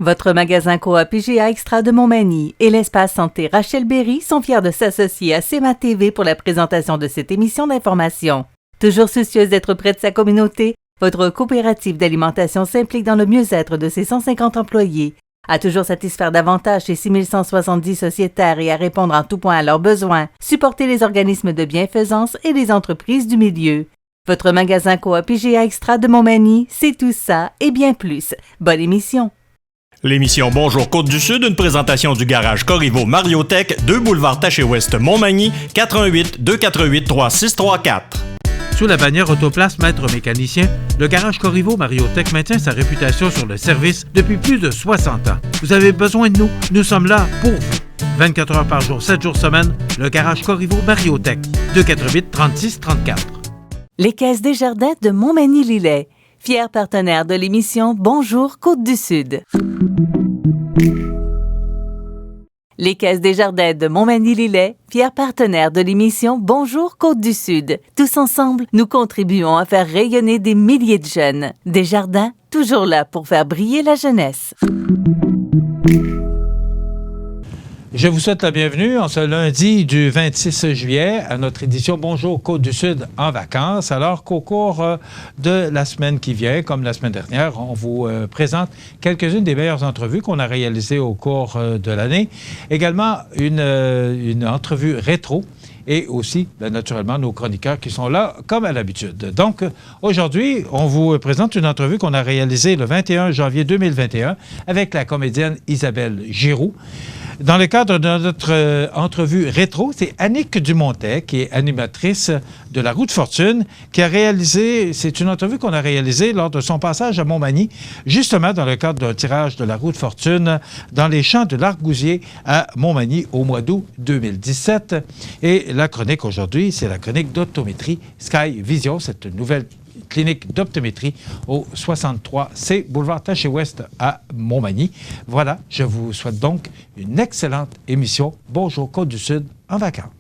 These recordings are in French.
Votre magasin Coop IGA Extra de Montmagny et l'espace santé Rachel Berry sont fiers de s'associer à CEMA TV pour la présentation de cette émission d'information. Toujours soucieuse d'être près de sa communauté, votre coopérative d'alimentation s'implique dans le mieux-être de ses 150 employés, à toujours satisfaire davantage ses 6170 sociétaires et à répondre en tout point à leurs besoins, supporter les organismes de bienfaisance et les entreprises du milieu. Votre magasin Coop IGA Extra de Montmagny, c'est tout ça et bien plus. Bonne émission! L'émission Bonjour Côte-du-Sud, une présentation du garage Corriveau Mariotech, 2 boulevard Taché-Ouest Montmagny, 88 248 3634. Sous la bannière Autoplace Maître Mécanicien, le garage Corriveau Mariotech maintient sa réputation sur le service depuis plus de 60 ans. Vous avez besoin de nous, nous sommes là pour vous. 24 heures par jour, 7 jours semaine, le garage Corriveau Mariotech, 248 36 34. Les Caisses Desjardins de Montmagny-Lillet, fier partenaire de l'émission Bonjour Côte-du-Sud. Les Caisses Desjardins de Montmagny-Lillet, fier partenaire de l'émission Bonjour Côte-du-Sud. Tous ensemble, nous contribuons à faire rayonner des milliers de jeunes. Desjardins, toujours là pour faire briller la jeunesse. Je vous souhaite la bienvenue en ce lundi du 26 juillet à notre édition Bonjour Côte-du-Sud en vacances. Alors qu'au cours de la semaine qui vient, comme la semaine dernière, on vous présente quelques-unes des meilleures entrevues qu'on a réalisées au cours de l'année. Également, une entrevue rétro. Et aussi, bien, naturellement, nos chroniqueurs qui sont là, comme à l'habitude. Donc, aujourd'hui, on vous présente une entrevue qu'on a réalisée le 21 janvier 2021 avec la comédienne Isabelle Giroux. Dans le cadre de notre entrevue rétro, c'est Annick Dumontet, qui est animatrice de La Roue de Fortune, qui a réalisé, c'est une entrevue qu'on a réalisée lors de son passage à Montmagny, justement dans le cadre d'un tirage de La Roue de Fortune dans les champs de l'Argousier à Montmagny au mois d'août 2017. Et la chronique aujourd'hui, c'est la chronique d'optométrie Sky Vision, cette nouvelle clinique d'optométrie au 63C boulevard Taché-Ouest à Montmagny. Voilà, je vous souhaite donc une excellente émission Bonjour Côte-du-Sud en vacances.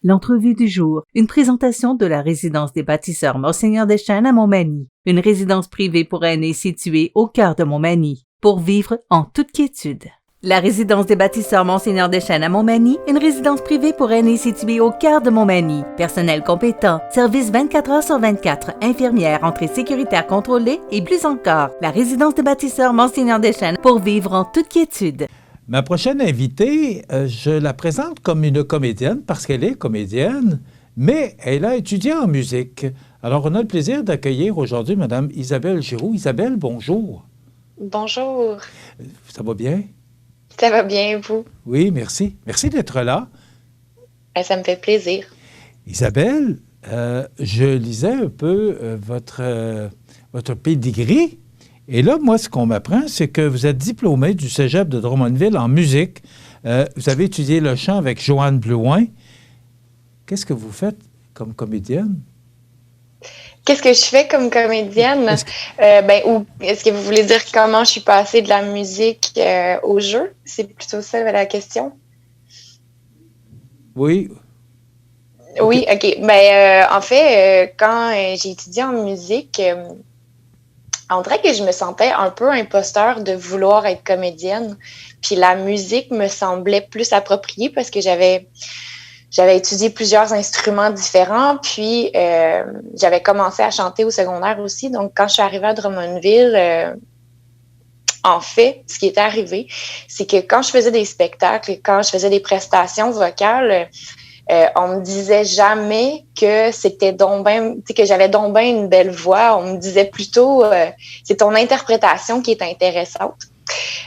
L'entrevue du jour, une présentation de la résidence des bâtisseurs Monseigneur Deschênes à Montmagny, une résidence privée pour aînés située au cœur de Montmagny, pour vivre en toute quiétude. La résidence des bâtisseurs Monseigneur Deschênes à Montmagny, une résidence privée pour aînés située au cœur de Montmagny. Personnel compétent, service 24 heures sur 24, infirmière, entrée sécuritaire contrôlée et plus encore. La résidence des bâtisseurs Monseigneur Deschênes pour vivre en toute quiétude. Ma prochaine invitée, je la présente comme une comédienne parce qu'elle est comédienne, mais elle a étudié en musique. Alors, on a le plaisir d'accueillir aujourd'hui Mme Isabelle Giroux. Isabelle, bonjour. Bonjour. Ça va bien? Ça va bien, vous? Oui, merci. Merci d'être là. Ça me fait plaisir. Isabelle, je lisais un peu votre pédigree. Et là, moi, ce qu'on m'apprend, c'est que vous êtes diplômée du cégep de Drummondville en musique. Vous avez étudié le chant avec Joanne Blouin. Qu'est-ce que vous faites comme comédienne? Qu'est-ce que je fais comme comédienne? Est-ce que vous voulez dire comment je suis passée de la musique au jeu? C'est plutôt ça la question? Oui. Oui, OK. En fait, quand j'ai étudié en musique... on dirait que je me sentais un peu imposteur de vouloir être comédienne. Puis la musique me semblait plus appropriée parce que j'avais étudié plusieurs instruments différents. Puis j'avais commencé à chanter au secondaire aussi. Donc, quand je suis arrivée à Drummondville, en fait, ce qui était arrivé, c'est que quand je faisais des spectacles, quand je faisais des prestations vocales, On me disait jamais que c'était donc ben, tu sais, que j'avais donc ben une belle voix. On me disait plutôt, c'est ton interprétation qui est intéressante.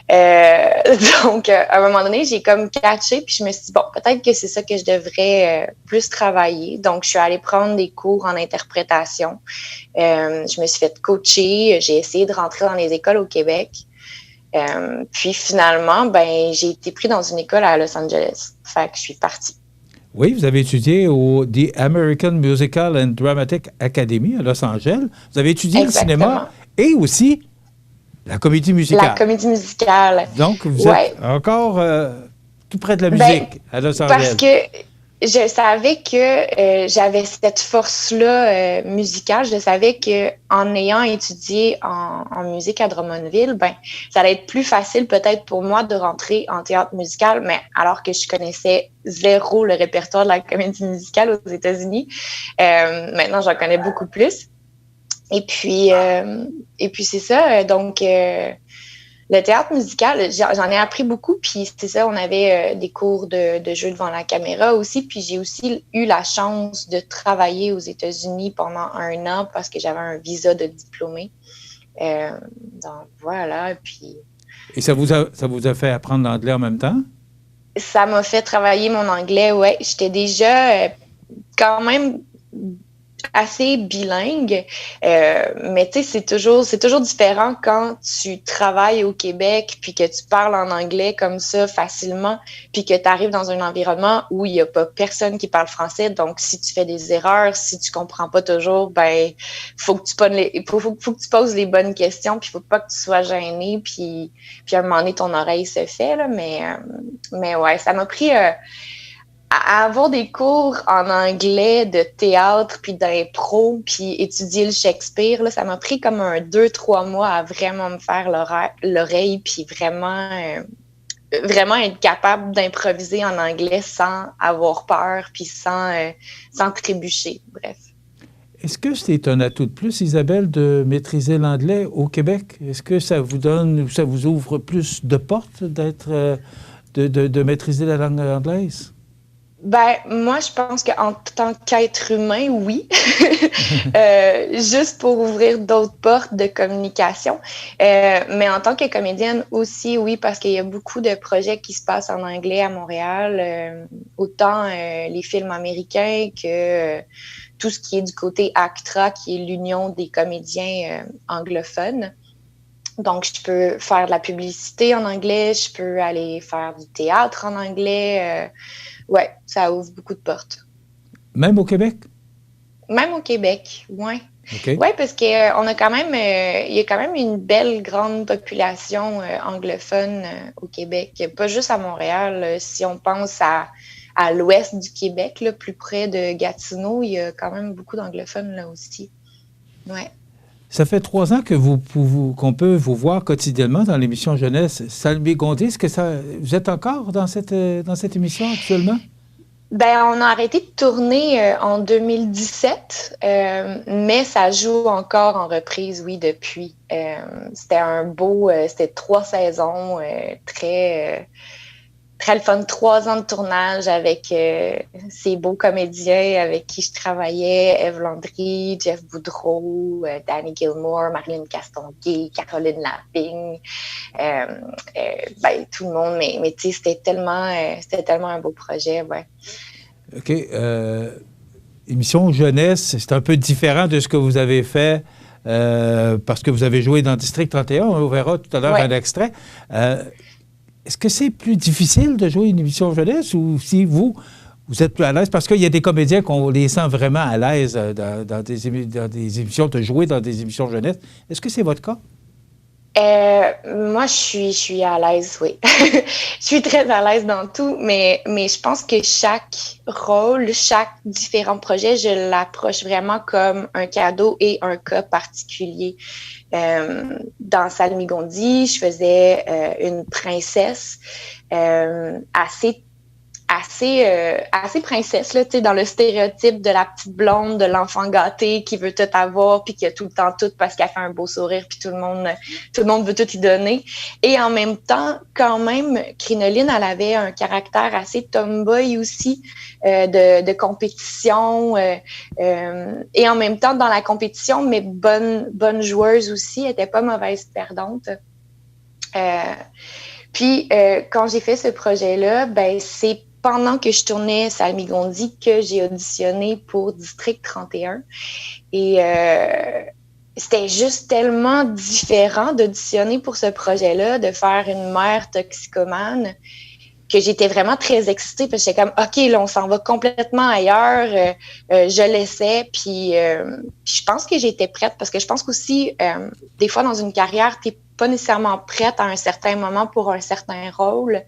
Donc, à un moment donné, j'ai comme catché, puis je me suis dit, bon, peut-être que c'est ça que je devrais plus travailler. Donc, je suis allée prendre des cours en interprétation. Je me suis fait coacher. J'ai essayé de rentrer dans les écoles au Québec. Puis finalement, ben, j'ai été pris dans une école à Los Angeles. Fait que je suis partie. Oui, vous avez étudié au The American Musical and Dramatic Academy à Los Angeles. Vous avez étudié le cinéma et aussi la comédie musicale. La comédie musicale. Donc, vous êtes encore tout près de la musique à Los Angeles. Parce que je savais que j'avais cette force-là musicale. Je savais que en ayant étudié en musique à Drummondville, ben ça allait être plus facile peut-être pour moi de rentrer en théâtre musical, mais alors que je connaissais zéro le répertoire de la comédie musicale aux États-Unis. Maintenant, j'en connais beaucoup plus. Et puis c'est ça. Donc le théâtre musical, j'en ai appris beaucoup, puis c'est ça, on avait des cours de jeu devant la caméra aussi, puis j'ai aussi eu la chance de travailler aux États-Unis pendant 1 an parce que j'avais un visa de diplômé. Donc voilà, puis... Et ça vous a fait apprendre l'anglais en même temps? Ça m'a fait travailler mon anglais, ouais. J'étais déjà quand même assez bilingue, mais tu sais, c'est toujours différent quand tu travailles au Québec puis que tu parles en anglais comme ça facilement puis que tu arrives dans un environnement où il y a pas personne qui parle français. Donc, si tu fais des erreurs, si tu comprends pas toujours, ben faut que tu poses les bonnes questions puis faut pas que tu sois gêné puis à un moment donné ton oreille se fait là, mais ouais, ça m'a pris à avoir des cours en anglais de théâtre, puis d'impro, puis étudier le Shakespeare, là, ça m'a pris comme 2-3 mois à vraiment me faire l'oreille, puis vraiment être capable d'improviser en anglais sans avoir peur, puis sans trébucher, bref. Est-ce que c'est un atout de plus, Isabelle, de maîtriser l'anglais au Québec? Est-ce que ça vous ouvre plus de portes de maîtriser la langue anglaise? Ben, moi, je pense qu'en tant qu'être humain, oui. Juste pour ouvrir d'autres portes de communication. Mais en tant que comédienne aussi, oui, parce qu'il y a beaucoup de projets qui se passent en anglais à Montréal. Autant les films américains que tout ce qui est du côté ACTRA, qui est l'Union des comédiens anglophones. Donc, je peux faire de la publicité en anglais, je peux aller faire du théâtre en anglais. Ouais, ça ouvre beaucoup de portes. Même au Québec? Même au Québec, oui. Okay. Oui, parce qu'on a quand même, il y a quand même une belle grande population anglophone au Québec. Pas juste à Montréal. Si on pense à l'ouest du Québec, là, plus près de Gatineau, il y a quand même beaucoup d'anglophones là aussi. Ouais. Ça fait 3 ans que qu'on peut vous voir quotidiennement dans l'émission Jeunesse. Salmi Gondry, est-ce que vous êtes encore dans cette émission actuellement? Ben, on a arrêté de tourner en 2017, mais ça joue encore en reprise, oui, depuis. C'était 3 saisons, très le fun, 3 ans de tournage avec ces beaux comédiens avec qui je travaillais, Ève Landry, Jeff Boudreau, Danny Gilmore, Marilyn Castonguay, Caroline Lavigne, tout le monde, mais tu sais, c'était tellement un beau projet, ouais. OK. Émission Jeunesse, c'est un peu différent de ce que vous avez fait parce que vous avez joué dans District 31, on verra tout à l'heure un extrait. Est-ce que c'est plus difficile de jouer une émission jeunesse ou si vous êtes plus à l'aise? Parce qu'il y a des comédiens qu'on les sent vraiment à l'aise dans des émissions, de jouer dans des émissions jeunesse. Est-ce que c'est votre cas? Moi, je suis à l'aise, oui. Je suis très à l'aise dans tout, mais je pense que chaque rôle, chaque différent projet, je l'approche vraiment comme un cadeau et un cas particulier. Dans Salmi Gondry, je faisais une princesse assez assez princesse, là, tu sais, dans le stéréotype de la petite blonde, de l'enfant gâté qui veut tout avoir, puis qui a tout le temps tout parce qu'elle fait un beau sourire, puis tout le monde veut tout y donner. Et en même temps, quand même, Crinoline, elle avait un caractère assez tomboy aussi, de compétition, et en même temps, dans la compétition, mais bonne joueuse aussi, elle était pas mauvaise perdante. Puis, quand j'ai fait ce projet-là, ben c'est pendant que je tournais Salmigondi que j'ai auditionné pour District 31. Et c'était juste tellement différent d'auditionner pour ce projet-là, de faire une mère toxicomane, que j'étais vraiment très excitée, parce que j'étais comme, OK, là, on s'en va complètement ailleurs. Je l'essaie, puis je pense que j'étais prête, parce que je pense qu'aussi, des fois, dans une carrière, t'es pas nécessairement prête à un certain moment pour un certain rôle.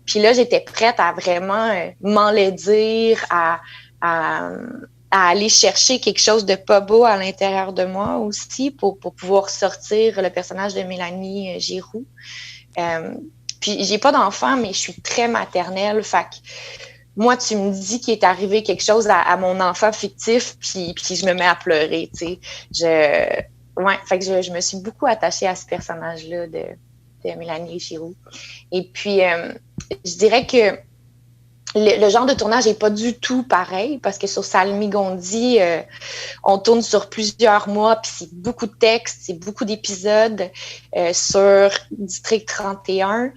Puis là, j'étais prête à vraiment m'enlaidir, à aller chercher quelque chose de pas beau à l'intérieur de moi aussi pour pouvoir sortir le personnage de Mélanie Giroux. Puis j'ai pas d'enfant, mais je suis très maternelle. Fait que moi, tu me dis qu'il est arrivé quelque chose à mon enfant fictif, puis je me mets à pleurer, tu sais. Fait que je me suis beaucoup attachée à ce personnage-là de Mélanie Giroux. Et puis, je dirais que le genre de tournage n'est pas du tout pareil, parce que sur Salmigondi, on tourne sur plusieurs mois, puis c'est beaucoup de textes, c'est beaucoup d'épisodes. Sur District 31,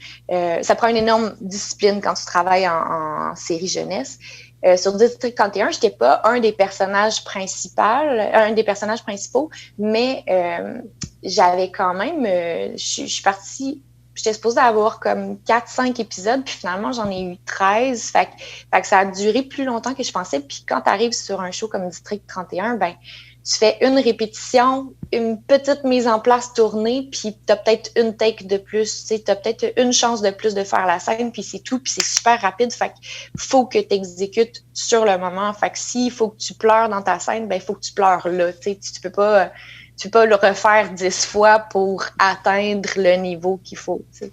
ça prend une énorme discipline quand tu travailles en série jeunesse. Sur District 31, je n'étais pas un des personnages principaux, mais j'avais quand même, je suis partie. J'étais supposée avoir comme 4-5 épisodes, puis finalement, j'en ai eu 13. Fait que ça a duré plus longtemps que je pensais. Puis quand tu arrives sur un show comme District 31, ben tu fais une répétition, une petite mise en place tournée, puis tu as peut-être une take de plus. Tu as peut-être une chance de plus de faire la scène, puis c'est tout, puis c'est super rapide. Fait qu'il faut que tu exécutes sur le moment. Fait que s'il faut que tu pleures dans ta scène, ben il faut que tu pleures là. Tu peux pas le refaire 10 fois pour atteindre le niveau qu'il faut. T'sais.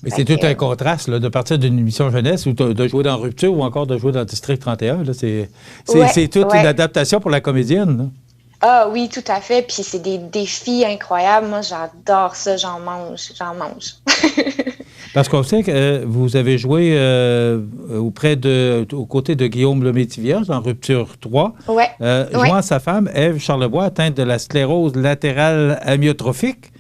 Mais c'est tout un contraste, là, de partir d'une émission jeunesse ou de jouer dans Rupture ou encore de jouer dans District 31. Là, c'est toute une adaptation pour la comédienne. Là. Ah oui, tout à fait. Puis c'est des défis incroyables. Moi, j'adore ça. J'en mange. Parce qu'on sait que vous avez joué aux côtés de Guillaume Lemaitre-Vierge dans Rupture 3, jouant sa femme, Ève Charlebois, atteinte de la sclérose latérale amyotrophique.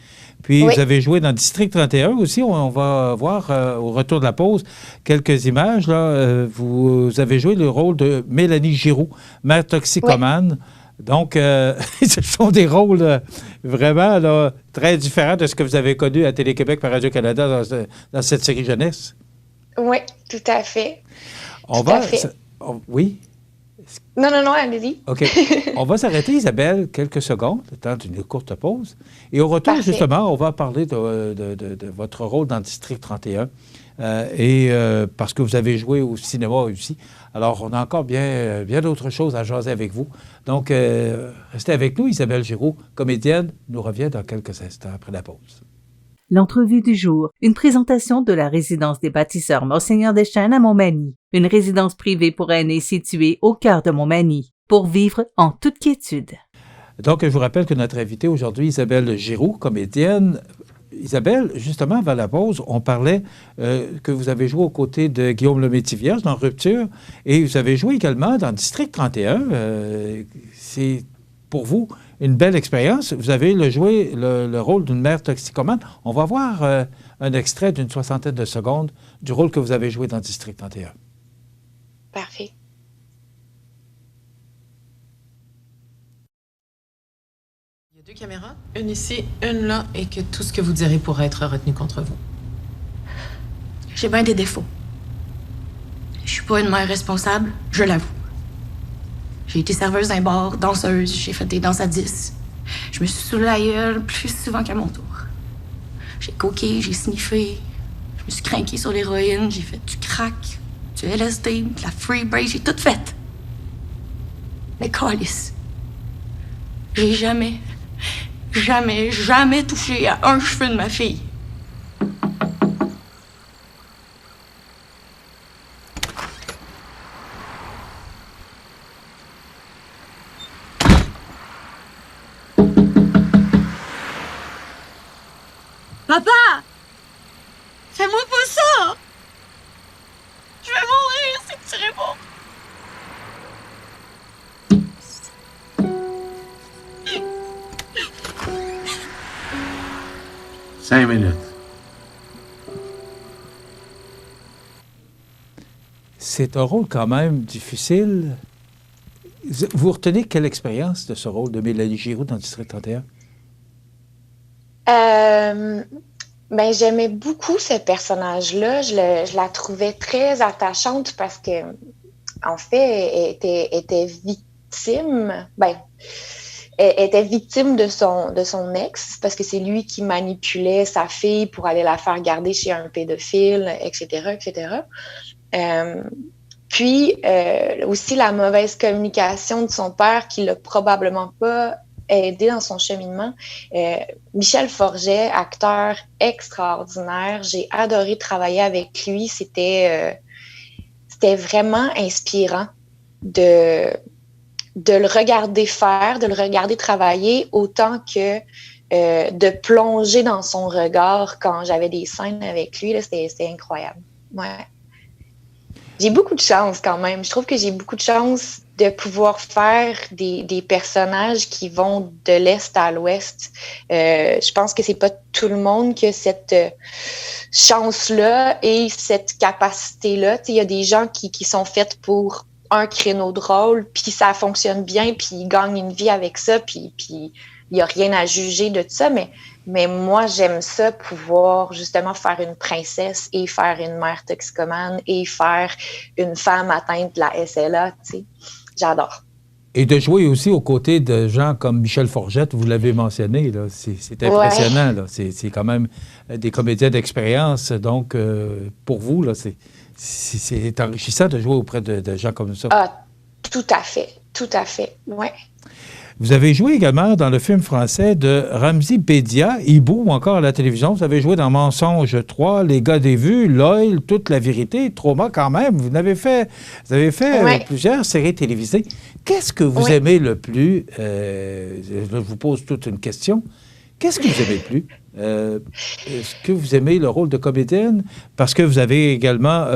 Puis vous avez joué dans District 31 aussi. On va voir au retour de la pause quelques images. Là. Vous avez joué le rôle de Mélanie Giroux, mère toxicomane. Donc, ce sont des rôles vraiment là, très différents de ce que vous avez connu à Télé-Québec par Radio-Canada dans cette série jeunesse. Oui, tout à fait. Oui? Non, allez-y. OK. On va s'arrêter, Isabelle, quelques secondes, le temps d'une courte pause. Et au retour, justement, on va parler de votre rôle dans District 31. Parce que vous avez joué au cinéma aussi. Alors, on a encore bien d'autres choses à jaser avec vous. Donc, restez avec nous. Isabelle Giroux, comédienne, nous revient dans quelques instants après la pause. L'entrevue du jour, une présentation de la résidence des bâtisseurs Monseigneur Deschênes à Montmagny, une résidence privée pour aînés située au cœur de Montmagny, pour vivre en toute quiétude. Donc, je vous rappelle que notre invitée aujourd'hui, Isabelle Giroux, comédienne. Isabelle, justement, avant la pause, on parlait que vous avez joué aux côtés de Guillaume Lemaitre-Vierge dans Rupture et vous avez joué également dans District 31. C'est pour vous une belle expérience. Vous avez joué le rôle d'une mère toxicomane. On va voir un extrait d'une 60aine de secondes du rôle que vous avez joué dans District 31. Parfait. Il y a 2 caméras, une ici, une là, et que tout ce que vous direz pourra être retenu contre vous. J'ai bien des défauts. Je suis pas une mère responsable, je l'avoue. J'ai été serveuse d'un bar, danseuse, j'ai fait des danses à 10. Je me suis saoulée la gueule plus souvent qu'à mon tour. J'ai coqué, j'ai sniffé, je me suis craquée sur l'héroïne, j'ai fait du crack, du LSD, de la freebase, j'ai tout fait. Mais câlisse, j'ai jamais touché à un cheveu de ma fille. Papa! Fais-moi pas ça! Je vais mourir si tu réponds. 5 minutes. C'est un rôle quand même difficile. Vous retenez quelle expérience de ce rôle de Mélanie Giroux dans District 31? Ben, j'aimais beaucoup ce personnage-là. Je la trouvais très attachante parce que, en fait, elle était victime. Ben, elle était victime de son ex parce que c'est lui qui manipulait sa fille pour aller la faire garder chez un pédophile, etc., etc. Puis, aussi la mauvaise communication de son père qui l'a probablement pas aidé dans son cheminement. Michel Forget, acteur extraordinaire. J'ai adoré travailler avec lui. C'était vraiment inspirant de le regarder faire, de le regarder travailler autant que de plonger dans son regard quand j'avais des scènes avec lui. Là, c'était incroyable. Ouais. J'ai beaucoup de chance quand même. Je trouve que j'ai beaucoup de chance de pouvoir faire des personnages qui vont de l'Est à l'Ouest. Je pense que c'est pas tout le monde qui a cette chance-là et cette capacité-là. Il y a des gens qui sont faits pour un créneau de rôle, puis ça fonctionne bien, puis ils gagnent une vie avec ça, puis il n'y a rien à juger de ça, mais moi, j'aime ça, pouvoir justement faire une princesse et faire une mère toxicomane et faire une femme atteinte de la SLA, tu sais. J'adore. Et de jouer aussi aux côtés de gens comme Michel Forget, vous l'avez mentionné, là, c'est impressionnant. Ouais. Là. C'est quand même des comédiens d'expérience. Donc, pour vous, là, c'est enrichissant de jouer auprès de gens comme ça. Ah, tout à fait, oui. Vous avez joué également dans le film français de Ramzy Bédia, Hibou, ou encore à la télévision. Vous avez joué dans Mensonge 3, Les gars des vues, L'Oil, Toute la vérité, Trauma quand même. Vous avez fait plusieurs séries télévisées. Qu'est-ce que vous aimez le plus? Je vous pose toute une question. Qu'est-ce que vous aimez le plus? Est-ce que vous aimez le rôle de comédienne? Parce que vous avez également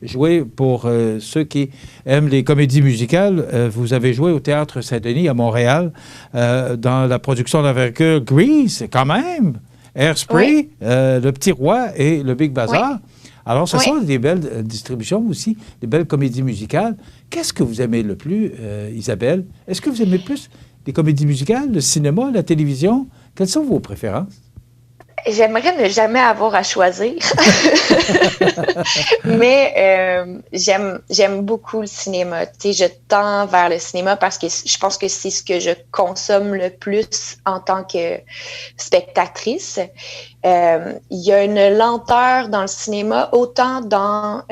joué pour ceux qui aiment les comédies musicales. Vous avez joué au Théâtre Saint-Denis à Montréal dans la production d'envergure Grease, quand même. Hairspray, Le Petit Roi et Le Big Bazar. Oui. Alors, ce sont des belles distributions aussi, des belles comédies musicales. Qu'est-ce que vous aimez le plus, Isabelle? Est-ce que vous aimez plus les comédies musicales, le cinéma, la télévision? Quelles sont vos préférences? J'aimerais ne jamais avoir à choisir. Mais j'aime beaucoup le cinéma. Tu sais, je tends vers le cinéma parce que je pense que c'est ce que je consomme le plus en tant que spectatrice. Il y a une lenteur dans le cinéma, autant dans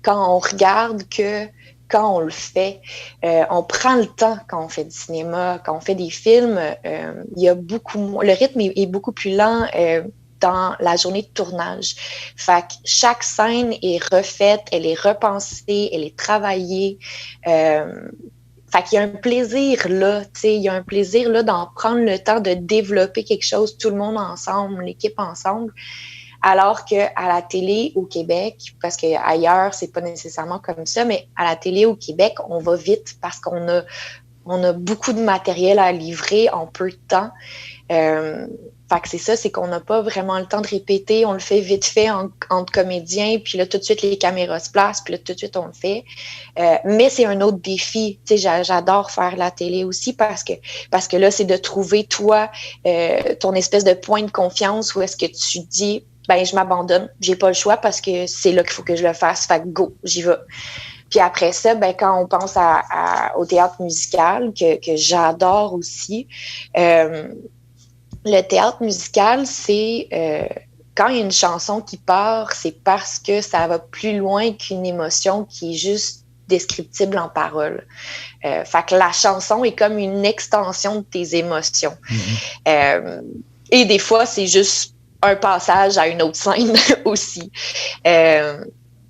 quand on regarde que quand on le fait. On prend le temps quand on fait du cinéma, quand on fait des films. Il y a le rythme est beaucoup plus lent dans la journée de tournage. Fait que chaque scène est refaite, elle est repensée, elle est travaillée. Fait qu'il y a un plaisir là, tu sais, il y a un plaisir là d'en prendre le temps de développer quelque chose, tout le monde ensemble, l'équipe ensemble. Alors qu'à la télé au Québec, parce qu'ailleurs, c'est pas nécessairement comme ça, mais à la télé au Québec, on va vite parce qu'on a beaucoup de matériel à livrer en peu de temps. Fait que c'est ça, c'est qu'on n'a pas vraiment le temps de répéter, on le fait vite fait entre comédiens, puis là, tout de suite, les caméras se placent, puis là, tout de suite, on le fait. Mais c'est un autre défi. Tu sais, j'adore faire la télé aussi parce que là, c'est de trouver, toi, ton espèce de point de confiance où est-ce que tu dis, ben je m'abandonne, j'ai pas le choix parce que c'est là qu'il faut que je le fasse, fait que go, j'y vais. Puis après ça, ben quand on pense au théâtre musical, que j'adore aussi, le théâtre musical, c'est quand il y a une chanson qui part, c'est parce que ça va plus loin qu'une émotion qui est juste descriptible en paroles. Fait que la chanson est comme une extension de tes émotions. Mm-hmm. Et des fois, c'est juste un passage à une autre scène aussi.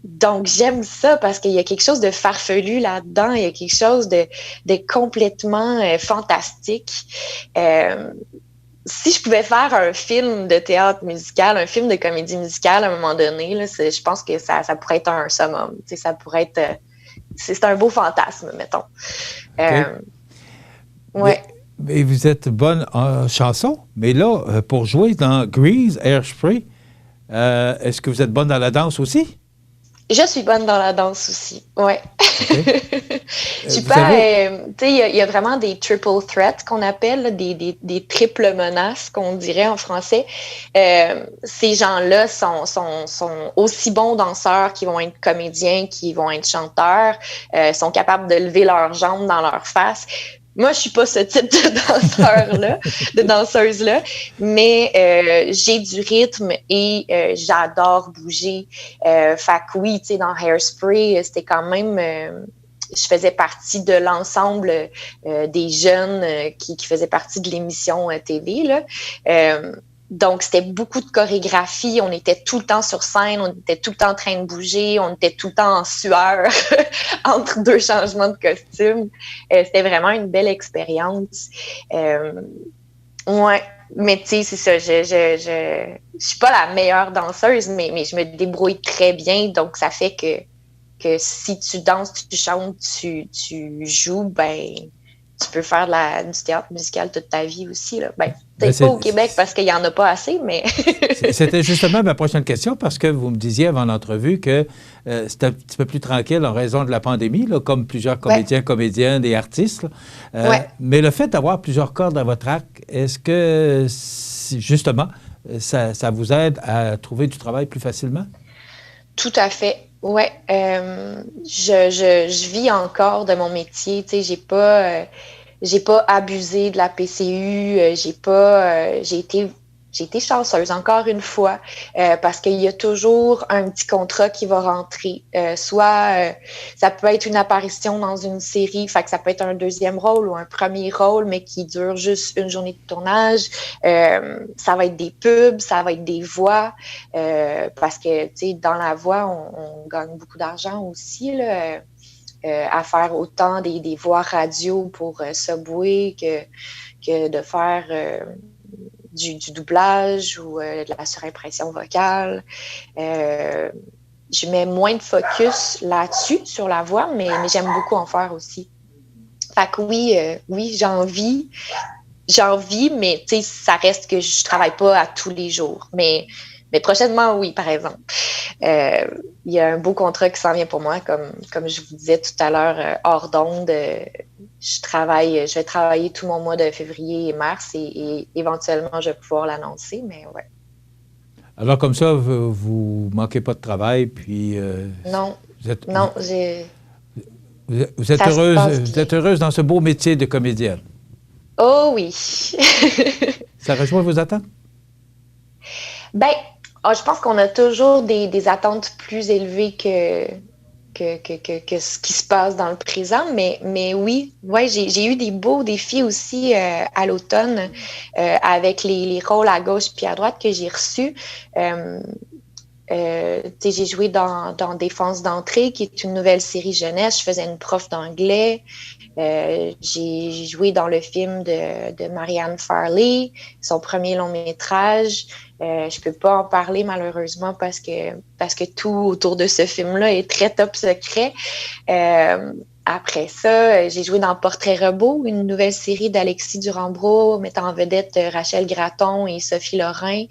Donc, j'aime ça parce qu'il y a quelque chose de farfelu là-dedans. Il y a quelque chose de complètement fantastique. si je pouvais faire un film de théâtre musical, un film de comédie musicale à un moment donné, là, je pense que ça pourrait être un summum. Ça pourrait être... c'est un beau fantasme, mettons. Okay. Ouais. Mais vous êtes bonne en chanson, mais là, pour jouer dans Grease, Hairspray, est-ce que vous êtes bonne dans la danse aussi? Je suis bonne dans la danse aussi, ouais. Okay. Je suis pas... tu sais, il y a vraiment des triple threats qu'on appelle, là, des triples menaces qu'on dirait en français. Ces gens-là sont aussi bons danseurs qu'ils vont être comédiens, qu'ils vont être chanteurs, sont capables de lever leurs jambes dans leur face. Moi, je suis pas ce type de danseur-là, de danseuse-là, mais j'ai du rythme et j'adore bouger. Fait que oui, tu sais, dans Hairspray, c'était quand même... je faisais partie de l'ensemble des jeunes qui faisaient partie de l'émission TV, là. Donc, c'était beaucoup de chorégraphie. On était tout le temps sur scène. On était tout le temps en train de bouger. On était tout le temps en sueur entre deux changements de costume. C'était vraiment une belle expérience. Ouais. Mais tu sais, c'est ça. Je suis pas la meilleure danseuse, mais je me débrouille très bien. Donc, ça fait que si tu danses, tu chantes, tu joues, ben... tu peux faire du théâtre musical toute ta vie aussi. Là. Ben, peut-être pas au Québec parce qu'il n'y en a pas assez, mais... C'était justement ma prochaine question parce que vous me disiez avant l'entrevue que c'était un petit peu plus tranquille en raison de la pandémie, là, comme plusieurs comédiens, comédiennes et artistes. Mais le fait d'avoir plusieurs cordes à votre arc, est-ce que, justement, ça vous aide à trouver du travail plus facilement? Tout à fait. Ouais, je vis encore de mon métier. Tu sais, j'ai pas abusé de la PCU. J'ai été chanceuse encore une fois parce qu'il y a toujours un petit contrat qui va rentrer. Soit ça peut être une apparition dans une série, fait que ça peut être un deuxième rôle ou un premier rôle, mais qui dure juste une journée de tournage. Ça va être des pubs, ça va être des voix, parce que tu sais, dans la voix, on gagne beaucoup d'argent aussi là. À faire autant des voix radio pour Subway que de faire du doublage ou de la surimpression vocale. Je mets moins de focus là-dessus, sur la voix, mais j'aime beaucoup en faire aussi. Fait que oui, j'en vis, mais tu sais, ça reste que je travaille pas à tous les jours. Mais prochainement, oui, par exemple. Il y a un beau contrat qui s'en vient pour moi, comme je vous disais tout à l'heure, hors d'onde. Je vais travailler tout mon mois de février et mars et éventuellement, je vais pouvoir l'annoncer, mais ouais. Alors, comme ça, vous manquez pas de travail, puis... non, vous êtes heureuse dans ce beau métier de comédienne. Oh oui! Ça rejoint vos attentes? Ben, je pense qu'on a toujours des attentes plus élevées que ce qui se passe dans le présent, mais oui, ouais, j'ai eu des beaux défis aussi à l'automne avec les rôles à gauche puis à droite que j'ai reçus. J'ai joué dans Défense d'entrée, qui est une nouvelle série jeunesse. Je faisais une prof d'anglais. J'ai joué dans le film de Marianne Farley, son premier long métrage. Je peux pas en parler malheureusement parce que tout autour de ce film-là est très top secret. Après ça, j'ai joué dans Portrait robot, une nouvelle série d'Alexis Durand-Brault mettant en vedette Rachel Gratton et Sophie Lorrain.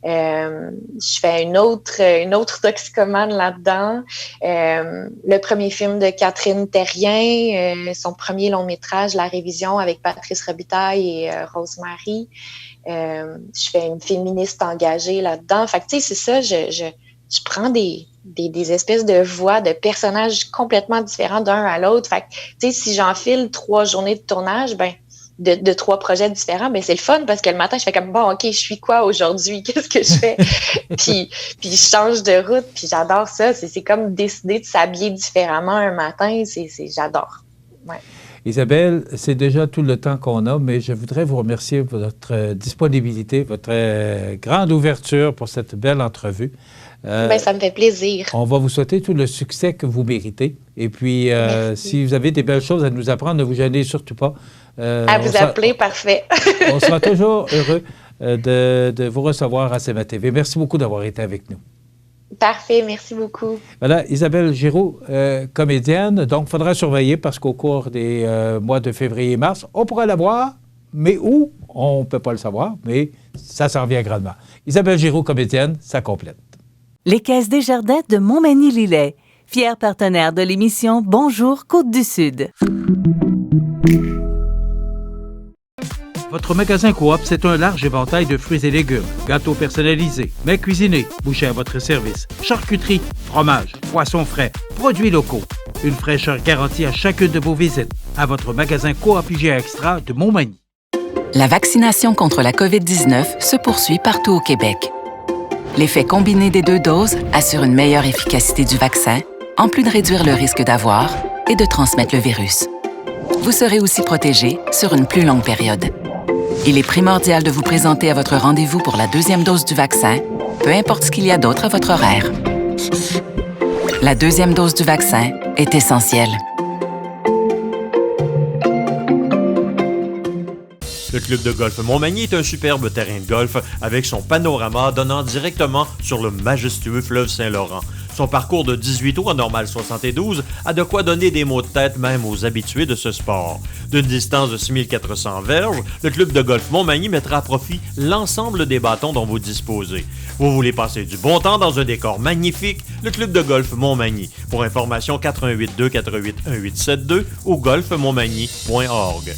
Je fais une autre toxicomane là-dedans. Le premier film de Catherine Terrien, son premier long métrage, La Révision, avec Patrice Robitaille et Rosemary. Je fais une féministe engagée là-dedans. Fait que tu sais, c'est ça, je prends des espèces de voix de personnages complètement différents d'un à l'autre. Fait que tu sais, si j'enfile 3 journées de tournage, ben de 3 projets différents, ben c'est le fun parce que le matin, je fais comme bon, OK, je suis quoi aujourd'hui? Qu'est-ce que je fais? puis je change de route, puis j'adore ça. C'est comme décider de s'habiller différemment un matin. J'adore. Ouais. Isabelle, c'est déjà tout le temps qu'on a, mais je voudrais vous remercier pour votre disponibilité, votre grande ouverture pour cette belle entrevue. Ça me fait plaisir. On va vous souhaiter tout le succès que vous méritez. Et puis, si vous avez des belles choses à nous apprendre, ne vous gênez surtout pas. À vous appeler, parfait. On sera toujours heureux de vous recevoir à CMA TV. Merci beaucoup d'avoir été avec nous. Parfait, merci beaucoup. Voilà, Isabelle Giroux, comédienne. Donc, il faudra surveiller parce qu'au cours des mois de février et mars, on pourra la voir, mais où? On ne peut pas le savoir, mais ça s'en vient grandement. Isabelle Giroux, comédienne, ça complète. Les Caisses Desjardins de Montmagny-Lillet, fier partenaire de l'émission Bonjour Côte-du-Sud. Votre magasin Coop, c'est un large éventail de fruits et légumes, gâteaux personnalisés, mets cuisinés, bouchées à votre service, charcuterie, fromage, poissons frais, produits locaux. Une fraîcheur garantie à chacune de vos visites. À votre magasin Coop IGA Extra de Montmagny. La vaccination contre la COVID-19 se poursuit partout au Québec. L'effet combiné des 2 doses assure une meilleure efficacité du vaccin, en plus de réduire le risque d'avoir et de transmettre le virus. Vous serez aussi protégé sur une plus longue période. Il est primordial de vous présenter à votre rendez-vous pour la 2e dose du vaccin, peu importe ce qu'il y a d'autre à votre horaire. La 2e dose du vaccin est essentielle. Le club de golf Montmagny est un superbe terrain de golf avec son panorama donnant directement sur le majestueux fleuve Saint-Laurent. Son parcours de 18 trous en normal 72 a de quoi donner des maux de tête même aux habitués de ce sport. D'une distance de 6400 verges, le club de golf Montmagny mettra à profit l'ensemble des bâtons dont vous disposez. Vous voulez passer du bon temps dans un décor magnifique? Le club de golf Montmagny. Pour information, 88 248 1872 ou golfmontmagny.org.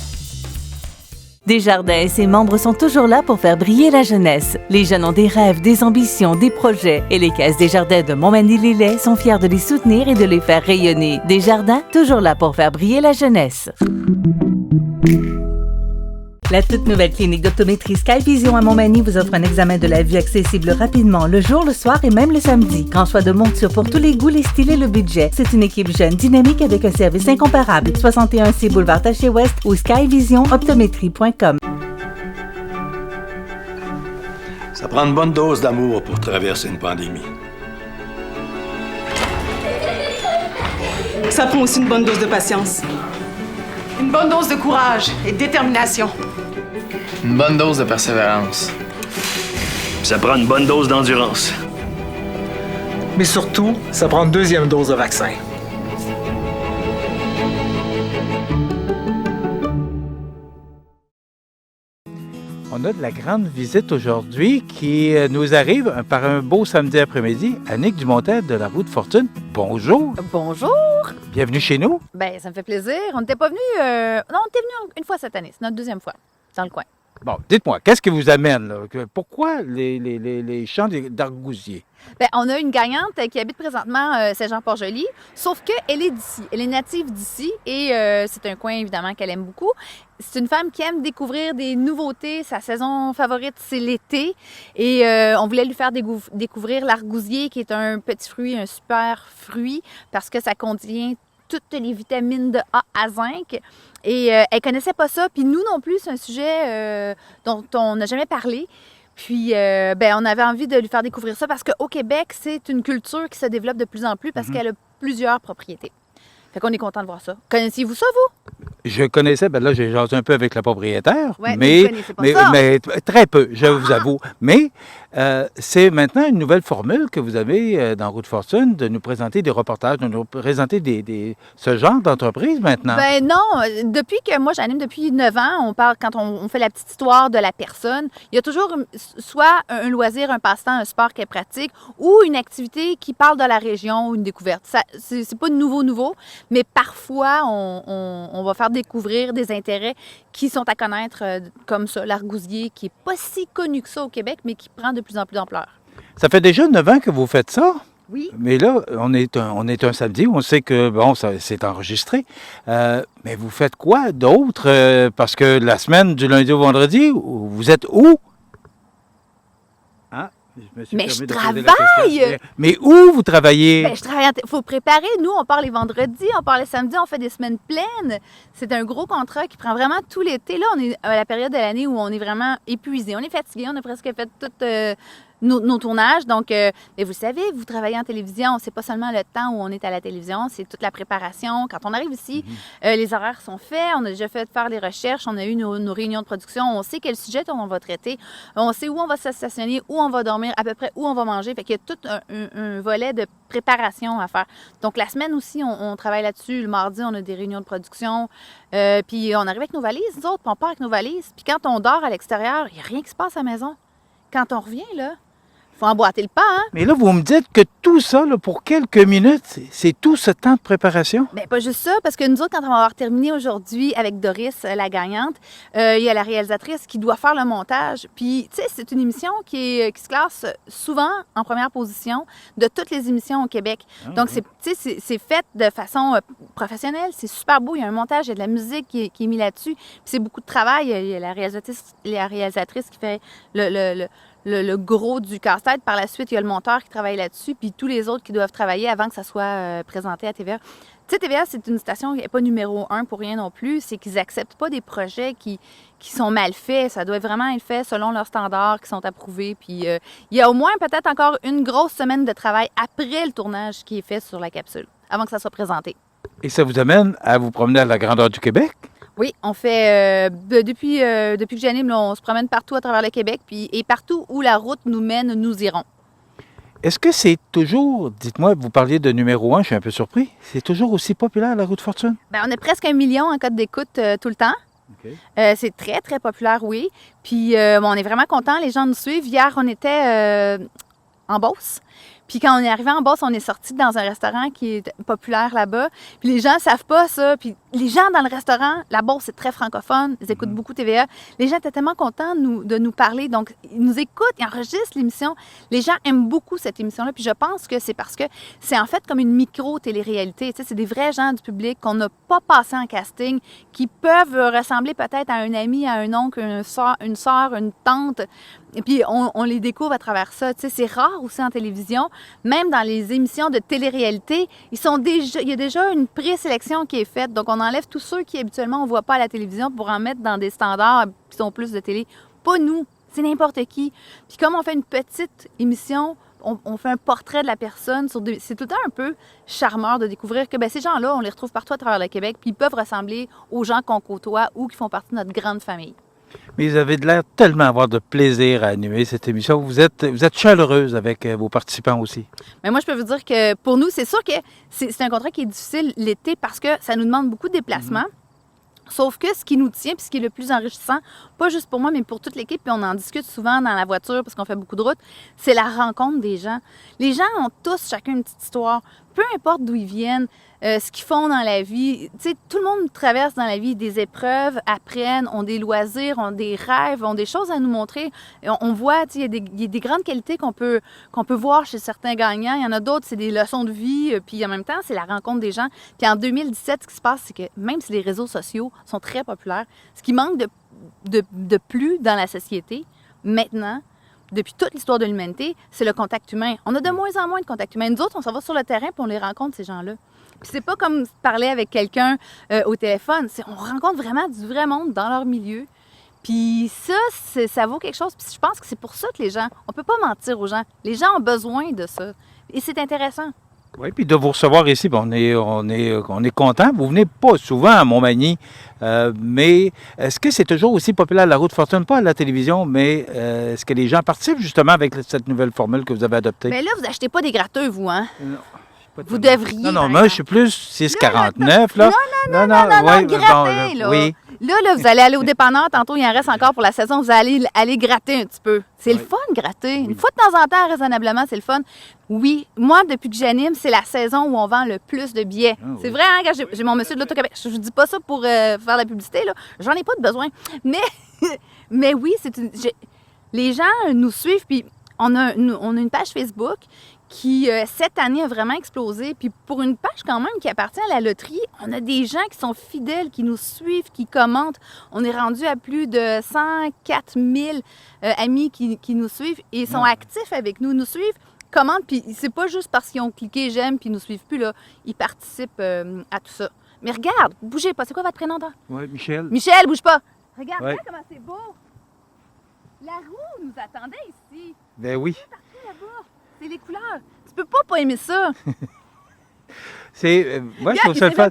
Desjardins et ses membres sont toujours là pour faire briller la jeunesse. Les jeunes ont des rêves, des ambitions, des projets et les Caisses Desjardins de Montmagny-Lillet sont fiers de les soutenir et de les faire rayonner. Desjardins, toujours là pour faire briller la jeunesse. La toute nouvelle clinique d'optométrie Skyvision à Montmagny vous offre un examen de la vue accessible rapidement, le jour, le soir et même le samedi. Grand choix de montures pour tous les goûts, les styles et le budget. C'est une équipe jeune, dynamique avec un service incomparable. 61C Boulevard Taché-Ouest ou skyvisionoptométrie.com. Ça prend une bonne dose d'amour pour traverser une pandémie. Ça prend aussi une bonne dose de patience. Une bonne dose de courage et de détermination. Une bonne dose de persévérance. Ça prend une bonne dose d'endurance. Mais surtout, ça prend une 2e dose de vaccin. On a de la grande visite aujourd'hui qui nous arrive par un beau samedi après-midi. Annick Dumontet de la Roue de Fortune. Bonjour. Bonjour. Bienvenue chez nous. Bien, ça me fait plaisir. On n'était pas venu. Non, on était venu une fois cette année. C'est notre 2e fois dans le coin. Bon, dites-moi, qu'est-ce qui vous amène, là? Pourquoi les champs d'argousiers? Bien, on a une gagnante qui habite présentement Saint-Jean-Port-Joli, sauf qu'elle est d'ici. Elle est native d'ici et c'est un coin, évidemment, qu'elle aime beaucoup. C'est une femme qui aime découvrir des nouveautés. Sa saison favorite, c'est l'été. Et on voulait lui faire découvrir l'argousier, qui est un petit fruit, un super fruit, parce que ça contient toutes les vitamines de A à zinc. Et elle connaissait pas ça. Puis nous non plus, c'est un sujet dont on n'a jamais parlé. Puis, on avait envie de lui faire découvrir ça parce qu'au Québec, c'est une culture qui se développe de plus en plus parce qu'elle a plusieurs propriétés. Fait qu'on est content de voir ça. Connaissiez-vous ça, vous? Je connaissais, là, j'ai jasé un peu avec la propriétaire, ouais, mais très peu, je vous avoue. Mais c'est maintenant une nouvelle formule que vous avez dans Roue de Fortune, de nous présenter des reportages, de nous présenter ce genre d'entreprise maintenant. Ben non, depuis que moi j'anime depuis 9 ans, on parle quand on fait la petite histoire de la personne, il y a toujours soit un loisir, un passe-temps, un sport qui est pratique ou une activité qui parle de la région ou une découverte. Ça, c'est pas nouveau, mais parfois on va faire découvrir des intérêts qui sont à connaître comme ça, l'argousier qui n'est pas si connu que ça au Québec, mais qui prend de plus en plus d'ampleur. Ça fait déjà 9 ans que vous faites ça? Oui. Mais là, on est un samedi, on sait que, bon, c'est enregistré. Mais vous faites quoi d'autre? Parce que la semaine du lundi au vendredi, vous êtes où? Hein? Mais je travaille! Mais où vous travaillez? Ben, je travaille. Il faut préparer. Nous, on part les vendredis, on part les samedis, on fait des semaines pleines. C'est un gros contrat qui prend vraiment tout l'été. Là, on est à la période de l'année où on est vraiment épuisé. On est fatigué. On a presque fait tout nos tournages. Donc, mais vous savez, vous travaillez en télévision. C'est pas seulement le temps où on est à la télévision, c'est toute la préparation. Quand on arrive ici, les horaires sont faits. On a déjà fait faire les recherches. On a eu nos réunions de production. On sait quel sujet on va traiter. On sait où on va se stationner, où on va dormir, à peu près où on va manger. Fait qu'il y a tout un volet de préparation à faire. Donc, la semaine aussi, on travaille là-dessus. Le mardi, on a des réunions de production. Puis, on arrive avec nos valises, nous autres, puis on part avec nos valises. Puis, quand on dort à l'extérieur, il n'y a rien qui se passe à la maison. Quand on revient, là, il faut emboîter le pas, hein? Mais là, vous me dites que tout ça, là, pour quelques minutes, c'est tout ce temps de préparation? Bien, pas juste ça, parce que nous autres, quand on va avoir terminé aujourd'hui avec Doris, la gagnante, il y a la réalisatrice qui doit faire le montage. Puis, tu sais, c'est une émission qui se classe souvent en première position de toutes les émissions au Québec. Donc, c'est fait de façon professionnelle. C'est super beau. Il y a un montage, il y a de la musique qui est mis là-dessus. Puis, c'est beaucoup de travail. Il y a la réalisatrice qui fait le gros du casse-tête. Par la suite, il y a le monteur qui travaille là-dessus, puis tous les autres qui doivent travailler avant que ça soit présenté à TVA. Tu sais, TVA, c'est une station qui n'est pas numéro 1 pour rien non plus. C'est qu'ils n'acceptent pas des projets qui sont mal faits. Ça doit vraiment être fait selon leurs standards qui sont approuvés. Puis il y a au moins peut-être encore une grosse semaine de travail après le tournage qui est fait sur la capsule, avant que ça soit présenté. Et ça vous amène à vous promener à la grandeur du Québec? Oui, on fait, depuis que j'anime, on se promène partout à travers le Québec, et partout où la route nous mène, nous irons. Est-ce que c'est toujours, dites-moi, vous parliez de numéro 1, je suis un peu surpris, c'est toujours aussi populaire, la Route Fortune? Bien, on a presque 1 million en code d'écoute tout le temps. Okay. C'est très, très populaire, oui. Puis, on est vraiment contents, les gens nous suivent. Hier, on était en Beauce. Puis quand on est arrivé en Beauce, on est sorti dans un restaurant qui est populaire là-bas. Puis les gens ne savent pas ça. Puis les gens dans le restaurant, la Beauce, c'est très francophone. Ils écoutent beaucoup TVA. Les gens étaient tellement contents de nous parler. Donc, ils nous écoutent, ils enregistrent l'émission. Les gens aiment beaucoup cette émission-là. Puis je pense que c'est parce que c'est en fait comme une micro-télé-réalité. Tu sais, c'est des vrais gens du public qu'on n'a pas passé en casting, qui peuvent ressembler peut-être à un ami, à un oncle, une soeur, une tante. Et puis, on les découvre à travers ça. Tu sais, c'est rare aussi en télévision. Même dans les émissions de télé-réalité, il y a déjà une présélection qui est faite. Donc, on enlève tous ceux qui, habituellement, on ne voit pas à la télévision pour en mettre dans des standards qui sont plus de télé. Pas nous, c'est n'importe qui. Puis, comme on fait une petite émission, on fait un portrait de la personne. C'est tout le temps un peu charmeur de découvrir que ces gens-là, on les retrouve partout à travers le Québec, puis ils peuvent ressembler aux gens qu'on côtoie ou qui font partie de notre grande famille. Mais vous avez de l'air tellement avoir de plaisir à animer cette émission. Vous êtes chaleureuse avec vos participants aussi. Mais moi, je peux vous dire que pour nous, c'est sûr que c'est un contrat qui est difficile l'été parce que ça nous demande beaucoup de déplacements. Sauf que ce qui nous tient, puis ce qui est le plus enrichissant, pas juste pour moi, mais pour toute l'équipe, puis on en discute souvent dans la voiture parce qu'on fait beaucoup de routes, c'est la rencontre des gens. Les gens ont tous chacun une petite histoire, peu importe d'où ils viennent, ce qu'ils font dans la vie. Tu sais, tout le monde traverse dans la vie des épreuves, apprennent, ont des loisirs, ont des rêves, ont des choses à nous montrer. On voit, tu sais, il y a des grandes qualités qu'on peut voir chez certains gagnants. Il y en a d'autres, c'est des leçons de vie, puis en même temps, c'est la rencontre des gens. Puis en 2017, ce qui se passe, c'est que même si les réseaux sociaux sont très populaires, ce qui manque de plus dans la société, maintenant, depuis toute l'histoire de l'humanité, c'est le contact humain. On a de moins en moins de contact humain. Nous autres, on s'en va sur le terrain puis on les rencontre, ces gens-là. Puis c'est pas comme parler avec quelqu'un au téléphone. On rencontre vraiment du vrai monde dans leur milieu. Puis ça vaut quelque chose. Puis je pense que c'est pour ça que les gens... On peut pas mentir aux gens. Les gens ont besoin de ça. Et c'est intéressant. Oui, puis de vous recevoir ici, on est content. Vous venez pas souvent à Montmagny, mais est-ce que c'est toujours aussi populaire la Route Fortune, pas à la télévision, mais est-ce que les gens participent justement avec cette nouvelle formule que vous avez adoptée? Mais là, vous achetez pas des gratteux, vous, hein? Non. Vous devriez. Non, moi, je suis plus 6,49, là. Non, gratter, là. Oui. Là, vous allez aller au dépanneur. Tantôt, il en reste encore pour la saison. Vous allez aller gratter un petit peu. C'est le fun, gratter. Une fois de temps en temps, raisonnablement, c'est le fun. Oui, moi, depuis que j'anime, c'est la saison où on vend le plus de billets. C'est vrai, hein, quand j'ai mon monsieur de l'Auto-Québec. Je ne dis pas ça pour faire la publicité, là. J'en ai pas de besoin. Mais oui, les gens nous suivent, puis on a une page Facebook qui, cette année, a vraiment explosé. Puis pour une page quand même qui appartient à la loterie, on a des gens qui sont fidèles, qui nous suivent, qui commentent. On est rendu à plus de 104 000 amis qui nous suivent et sont actifs avec nous, nous suivent, commentent. Puis c'est pas juste parce qu'ils ont cliqué « j'aime » puis ils nous suivent plus, là. Ils participent à tout ça. Mais regarde, bougez pas. C'est quoi votre prénom, toi? Oui, Michel. Michel, bouge pas. Regarde, regarde comment c'est beau. La roue nous attendait ici. Ben oui. Là-bas. C'est les couleurs. Tu peux pas aimer ça. Moi, je trouve ça le fun.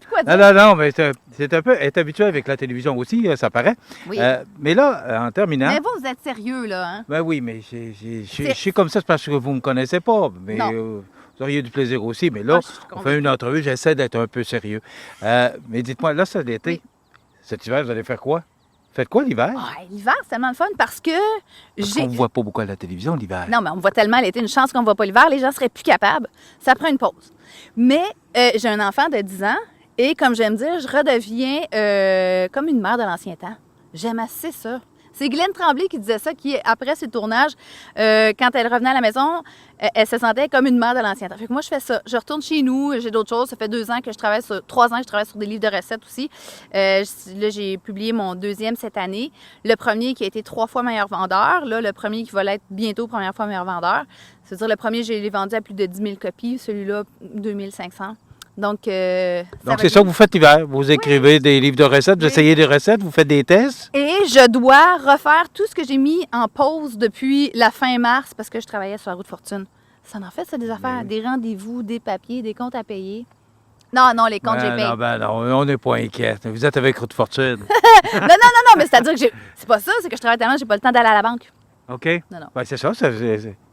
Non, mais c'est un peu... Être habitué avec la télévision aussi, ça paraît. Oui. Mais là, en terminant... Mais vous êtes sérieux, là, hein? Ben oui, mais je suis comme ça, c'est parce que vous me connaissez pas. Mais vous auriez du plaisir aussi. Mais là, on fait une entrevue, j'essaie d'être un peu sérieux. Mais dites-moi, là, c'est l'été. Oui. Cet hiver, vous allez faire quoi? Faites quoi l'hiver? L'hiver, c'est tellement le fun parce que on ne voit pas beaucoup à la télévision l'hiver. Non, mais on me voit tellement l'été. Une chance qu'on ne voit pas l'hiver. Les gens seraient plus capables. Ça prend une pause. Mais j'ai un enfant de 10 ans et, comme j'aime dire, je redeviens comme une mère de l'ancien temps. J'aime assez ça. C'est Glenn Tremblay qui disait ça, qui, après ses tournages, quand elle revenait à la maison, elle se sentait comme une mère de l'ancien temps. Fait que moi, je fais ça. Je retourne chez nous, j'ai d'autres choses. Ça fait 3 ans que je travaille sur des livres de recettes aussi. Là, j'ai publié mon 2e cette année. Le premier qui a été 3 fois meilleur vendeur. Là, le premier qui va l'être bientôt première fois meilleur vendeur. C'est-à-dire, le premier, je l'ai vendu à plus de 10 000 copies. Celui-là, 2 500. Donc, c'est ça que vous faites l'hiver. Vous écrivez des livres de recettes, vous essayez des recettes, vous faites des tests. Et je dois refaire tout ce que j'ai mis en pause depuis la fin mars parce que je travaillais sur la route fortune. Ça en fait, ça, des affaires, des rendez-vous, des papiers, des comptes à payer. Non, les comptes, j'ai payé. Non, on n'est pas inquiet. Vous êtes avec route fortune. non, mais c'est-à-dire que c'est pas ça, c'est que je travaille tellement, j'ai pas le temps d'aller à la banque. OK. Non. Ben, c'est ça,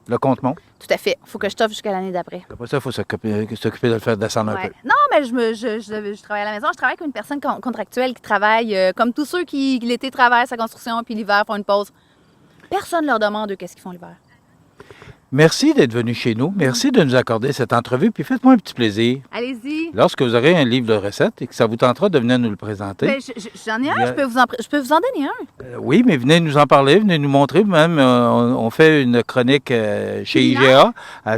le compte monte. Tout à fait. Il faut que je t'offre jusqu'à l'année d'après. Après ça, il faut s'occuper de le faire descendre un peu. Non, mais je travaille à la maison. Je travaille comme une personne contractuelle qui travaille comme tous ceux qui, l'été, travaillent sa construction, puis l'hiver, font une pause. Personne ne leur demande qu'est-ce qu'ils font l'hiver. Merci d'être venu chez nous. Merci de nous accorder cette entrevue. Puis faites-moi un petit plaisir. Allez-y. Lorsque vous aurez un livre de recettes et que ça vous tentera de venir nous le présenter. Ben, j'en ai un. Je peux vous en donner un. Oui, mais venez nous en parler, venez nous montrer. Même, on fait une chronique chez IGA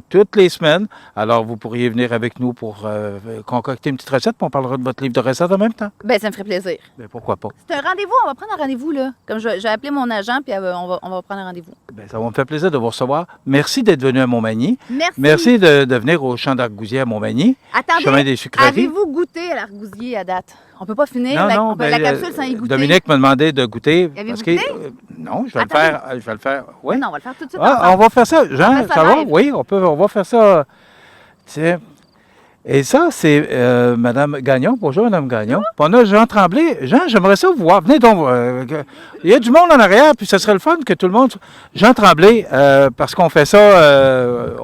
toutes les semaines. Alors, vous pourriez venir avec nous pour concocter une petite recette. Puis on parlera de votre livre de recettes en même temps. Bien, ça me ferait plaisir. Bien, pourquoi pas? C'est un rendez-vous. On va prendre un rendez-vous, là. Comme je vais appeler mon agent, puis on va prendre un rendez-vous. Bien, ça va me faire plaisir de vous recevoir. Merci d'être venu à Montmagny. Merci de venir au champ d'Argousier à Montmagny. Attendez, chemin des Sucreries. avez-vous goûté à l'Argousier à date? On peut pas finir la capsule sans y goûter. Dominique m'a demandé de goûter. Avez-vous goûté? Non, je vais le faire. Oui. Non, on va le faire tout de suite. On va faire ça. Jean, ça va? Oui, on va faire ça. Tiens. Et ça, c'est Mme Gagnon. Bonjour, Mme Gagnon. Puis on a Jean Tremblay. Jean, j'aimerais ça vous voir. Venez donc. Il y a du monde en arrière, puis ce serait le fun que tout le monde... Jean Tremblay, parce qu'on fait ça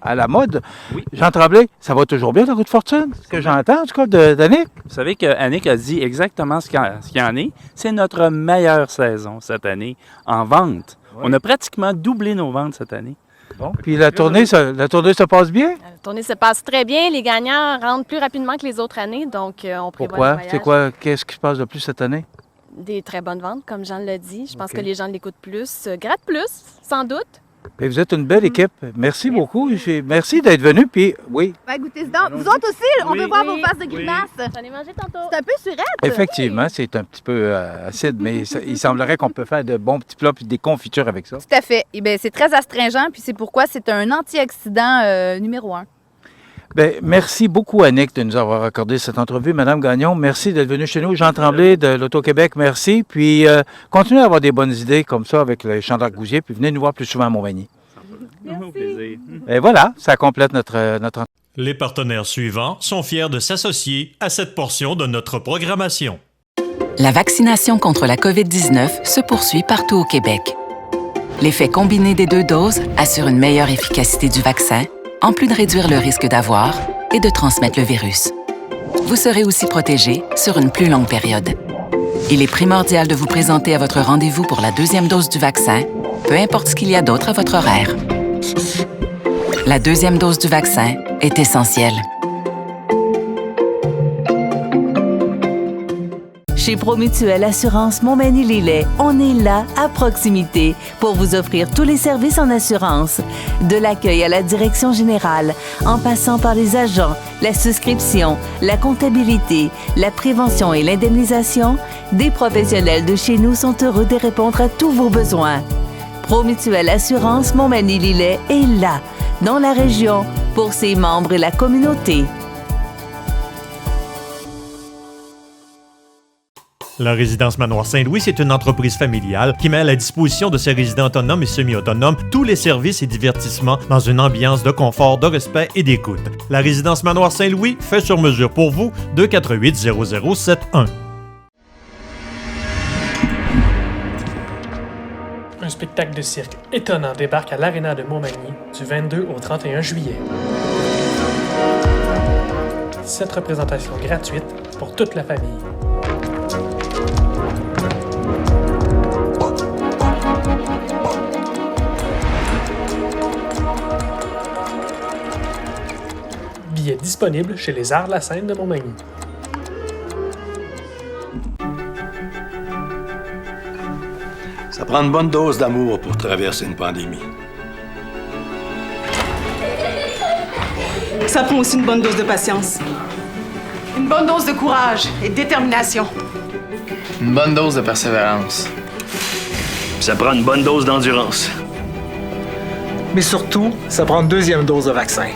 à la mode. Oui. Jean Tremblay, ça va toujours bien, la route fortune? Ce que j'entends, en tout cas, d'Annick. Vous savez qu'Annick a dit exactement ce qu'il y en est. C'est notre meilleure saison cette année en vente. Ouais. On a pratiquement doublé nos ventes cette année. Bon, puis la tournée se passe bien? La tournée se passe très bien. Les gagnants rentrent plus rapidement que les autres années, donc on prévoit le voyage. Pourquoi? Qu'est-ce qui se passe de plus cette année? Des très bonnes ventes, comme Jean l'a dit. Je pense que les gens l'écoutent plus, grattent plus, sans doute. Et vous êtes une belle équipe. Merci beaucoup. Merci d'être venu. Puis, oui. Ben, goûtez donc. Vous autres aussi, on veut voir vos faces de grimaces. J'en ai mangé tantôt. C'est un peu surette. Effectivement, c'est un petit peu acide, mais il semblerait qu'on peut faire de bons petits plats puis des confitures avec ça. Tout à fait. Eh bien, c'est très astringent, puis c'est pourquoi c'est un antioxydant numéro 1. Bien, merci beaucoup, Annick, de nous avoir accordé cette entrevue. Madame Gagnon, merci d'être venue chez nous. Jean Tremblay de l'Auto-Québec, merci. Puis, continuez à avoir des bonnes idées comme ça avec le champ d'Argousier, puis venez nous voir plus souvent à Montmagny. Merci. Et voilà, ça complète notre... Les partenaires suivants sont fiers de s'associer à cette portion de notre programmation. La vaccination contre la COVID-19 se poursuit partout au Québec. L'effet combiné des 2 doses assure une meilleure efficacité du vaccin, en plus de réduire le risque d'avoir et de transmettre le virus. Vous serez aussi protégé sur une plus longue période. Il est primordial de vous présenter à votre rendez-vous pour la 2e dose du vaccin, peu importe ce qu'il y a d'autre à votre horaire. La 2e dose du vaccin est essentielle. Chez Promutuelle Assurance Montmagny-Lillet, on est là, à proximité, pour vous offrir tous les services en assurance. De l'accueil à la direction générale, en passant par les agents, la souscription, la comptabilité, la prévention et l'indemnisation, des professionnels de chez nous sont heureux de répondre à tous vos besoins. Promutuelle Assurance Montmagny-Lillet est là, dans la région, pour ses membres et la communauté. La résidence Manoir Saint-Louis, c'est une entreprise familiale qui met à la disposition de ses résidents autonomes et semi-autonomes tous les services et divertissements dans une ambiance de confort, de respect et d'écoute. La résidence Manoir Saint-Louis fait sur mesure pour vous, 248-0071. Un spectacle de cirque étonnant débarque à l'Aréna de Montmagny du 22 au 31 juillet. 7 représentations gratuites pour toute la famille. Billets disponibles chez les Arts de la Scène de Montmagny. Ça prend une bonne dose d'amour pour traverser une pandémie. Ça prend aussi une bonne dose de patience. Une bonne dose de courage et de détermination. Une bonne dose de persévérance. Ça prend une bonne dose d'endurance. Mais surtout, ça prend une deuxième dose de vaccin.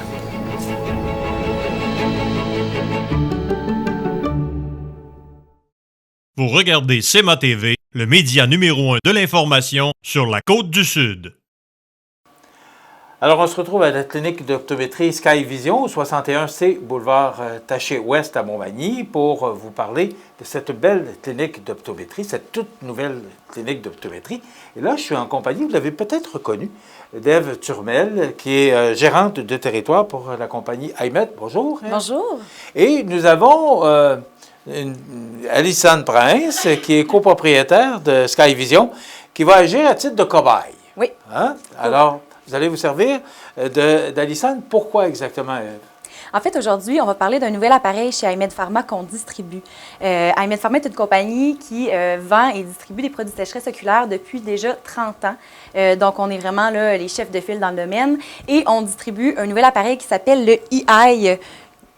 Vous regardez CEMA TV, le média numéro 1 de l'information sur la Côte-du-Sud. Alors, on se retrouve à la clinique d'optométrie Sky Vision, au 61C boulevard Taché-Ouest à Montmagny, pour vous parler de cette belle clinique d'optométrie, cette toute nouvelle clinique d'optométrie. Et là, je suis en compagnie, vous l'avez peut-être reconnue, d'Ève Turmel, qui est gérante de territoire pour la compagnie IMED. Bonjour. Bonjour. Et nous avons Alison Prince, qui est copropriétaire de Sky Vision, qui va agir à titre de cobaye. Oui. Hein? Alors, vous allez vous servir d'Alison. Pourquoi exactement, Ève? En fait, aujourd'hui, on va parler d'un nouvel appareil chez IMED Pharma qu'on distribue. IMED Pharma est une compagnie qui vend et distribue des produits de sécheresse oculaire depuis déjà 30 ans. Donc, on est vraiment là, les chefs de file dans le domaine. Et on distribue un nouvel appareil qui s'appelle le EYE,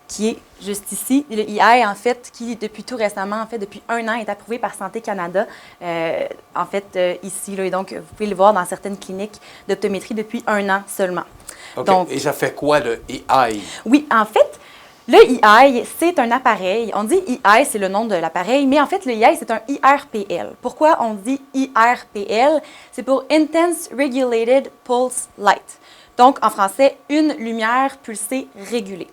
qui est juste ici. Le EYE, en fait, qui depuis tout récemment, en fait, depuis 1 an, est approuvé par Santé Canada, ici. Là, et donc, vous pouvez le voir dans certaines cliniques d'optométrie depuis 1 an seulement. OK. Donc, et ça fait quoi, le EYE? Oui, en fait, le EYE, c'est un appareil. On dit EYE, c'est le nom de l'appareil, mais en fait, le EYE, c'est un IRPL. Pourquoi on dit IRPL? C'est pour Intense Regulated Pulse Light. Donc, en français, une lumière pulsée régulée.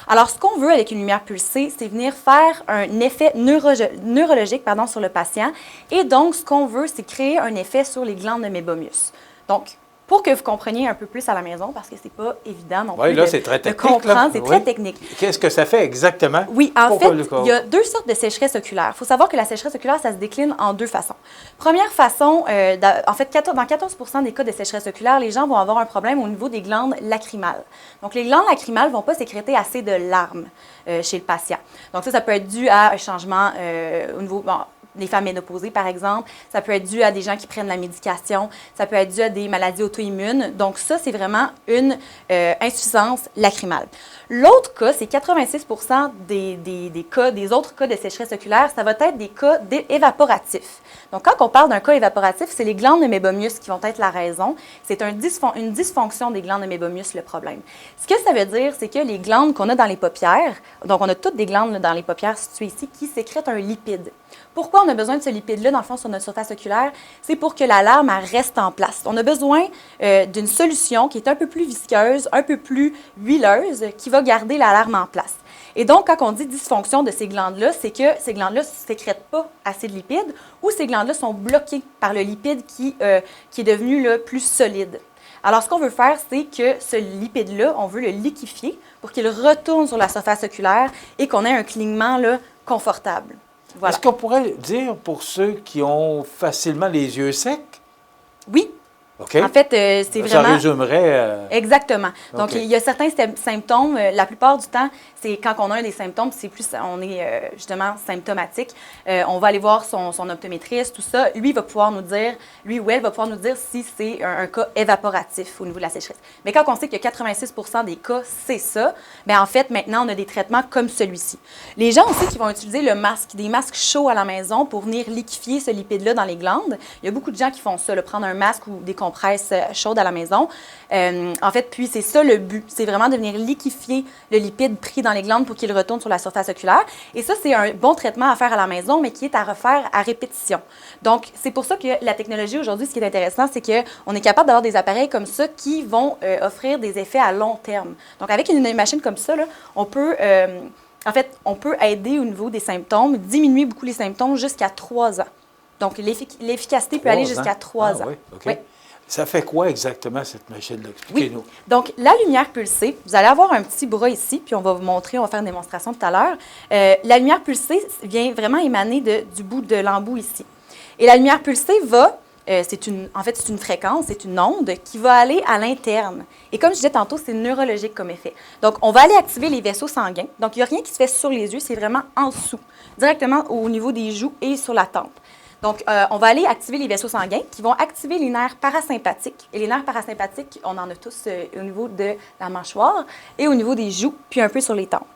Alors, ce qu'on veut avec une lumière pulsée, c'est venir faire un effet neurologique sur le patient. Et donc, ce qu'on veut, c'est créer un effet sur les glandes de mébomus. Donc, pour que vous compreniez un peu plus à la maison, parce que c'est pas évident non plus c'est très technique, de comprendre, c'est très technique. Qu'est-ce que ça fait exactement? Oui, en fait, il y a 2 sortes de sécheresse oculaire. Il faut savoir que la sécheresse oculaire, ça se décline en 2 façons. Première façon, en fait, dans 14 % des cas de sécheresse oculaire, les gens vont avoir un problème au niveau des glandes lacrymales. Donc, les glandes lacrymales ne vont pas sécréter assez de larmes chez le patient. Donc, ça peut être dû à un changement au niveau... des femmes ménopausées, par exemple. Ça peut être dû à des gens qui prennent la médication. Ça peut être dû à des maladies auto-immunes. Donc, ça, c'est vraiment une insuffisance lacrymale. L'autre cas, c'est 86 % des autres cas de sécheresse oculaire, ça va être des cas évaporatifs. Donc, quand on parle d'un cas évaporatif, c'est les glandes de mébomus qui vont être la raison. C'est une dysfonction des glandes de mébomus le problème. Ce que ça veut dire, c'est que les glandes qu'on a dans les paupières, donc on a toutes des glandes dans les paupières situées ici, qui sécrètent un lipide. Pourquoi on a besoin de ce lipide-là, dans le fond, sur notre surface oculaire? C'est pour que la larme reste en place. On a besoin d'une solution qui est un peu plus visqueuse, un peu plus huileuse, qui va garder la larme en place. Et donc, quand on dit dysfonction de ces glandes-là, c'est que ces glandes-là ne sécrètent pas assez de lipides ou ces glandes-là sont bloquées par le lipide qui est devenu plus solide. Alors, ce qu'on veut faire, c'est que ce lipide-là, on veut le liquéfier pour qu'il retourne sur la surface oculaire et qu'on ait un clignement confortable. Voilà. Est-ce qu'on pourrait dire pour ceux qui ont facilement les yeux secs? Oui. OK. En fait, c'est vraiment... Ça résumerait... Exactement. Donc, OK. il y a certains symptômes. La plupart du temps, c'est quand on a des symptômes, c'est plus, on est justement symptomatique. On va aller voir son optométriste, tout ça. Lui va pouvoir nous dire, lui ou elle va pouvoir nous dire si c'est un cas évaporatif au niveau de la sécheresse. Mais quand on sait que 86 des cas, c'est ça, bien en fait, maintenant, on a des traitements comme celui-ci. Les gens aussi qui vont utiliser des masques chauds à la maison pour venir liquéfier ce lipide-là dans les glandes. Il y a beaucoup de gens qui font ça, prendre un masque ou des compresses chaudes à la maison. En fait, puis c'est ça le but. C'est vraiment de venir liquéfier le lipide pris dans les glandes pour qu'il retourne sur la surface oculaire. Et ça, c'est un bon traitement à faire à la maison, mais qui est à refaire à répétition. Donc, c'est pour ça que la technologie aujourd'hui, ce qui est intéressant, c'est qu'on est capable d'avoir des appareils comme ça qui vont offrir des effets à long terme. Donc, avec une machine comme ça, là, on peut... en fait, on peut aider au niveau des symptômes, diminuer beaucoup les symptômes jusqu'à 3 ans. Donc, l'efficacité peut aller jusqu'à 3 ans. Oui, OK. Oui. Ça fait quoi exactement, cette machine-là? Expliquez-nous. Oui. Donc, la lumière pulsée, vous allez avoir un petit bras ici, puis on va vous montrer, on va faire une démonstration tout à l'heure. La lumière pulsée vient vraiment émaner du bout de l'embout ici. Et la lumière pulsée va... c'est une fréquence, c'est une onde qui va aller à l'interne. Et comme je disais tantôt, c'est neurologique comme effet. Donc, on va aller activer les vaisseaux sanguins. Donc, il n'y a rien qui se fait sur les yeux, c'est vraiment en dessous, directement au niveau des joues et sur la tempe. Donc, on va aller activer les vaisseaux sanguins qui vont activer les nerfs parasympathiques. Et les nerfs parasympathiques, on en a tous au niveau de la mâchoire et au niveau des joues, puis un peu sur les tempes.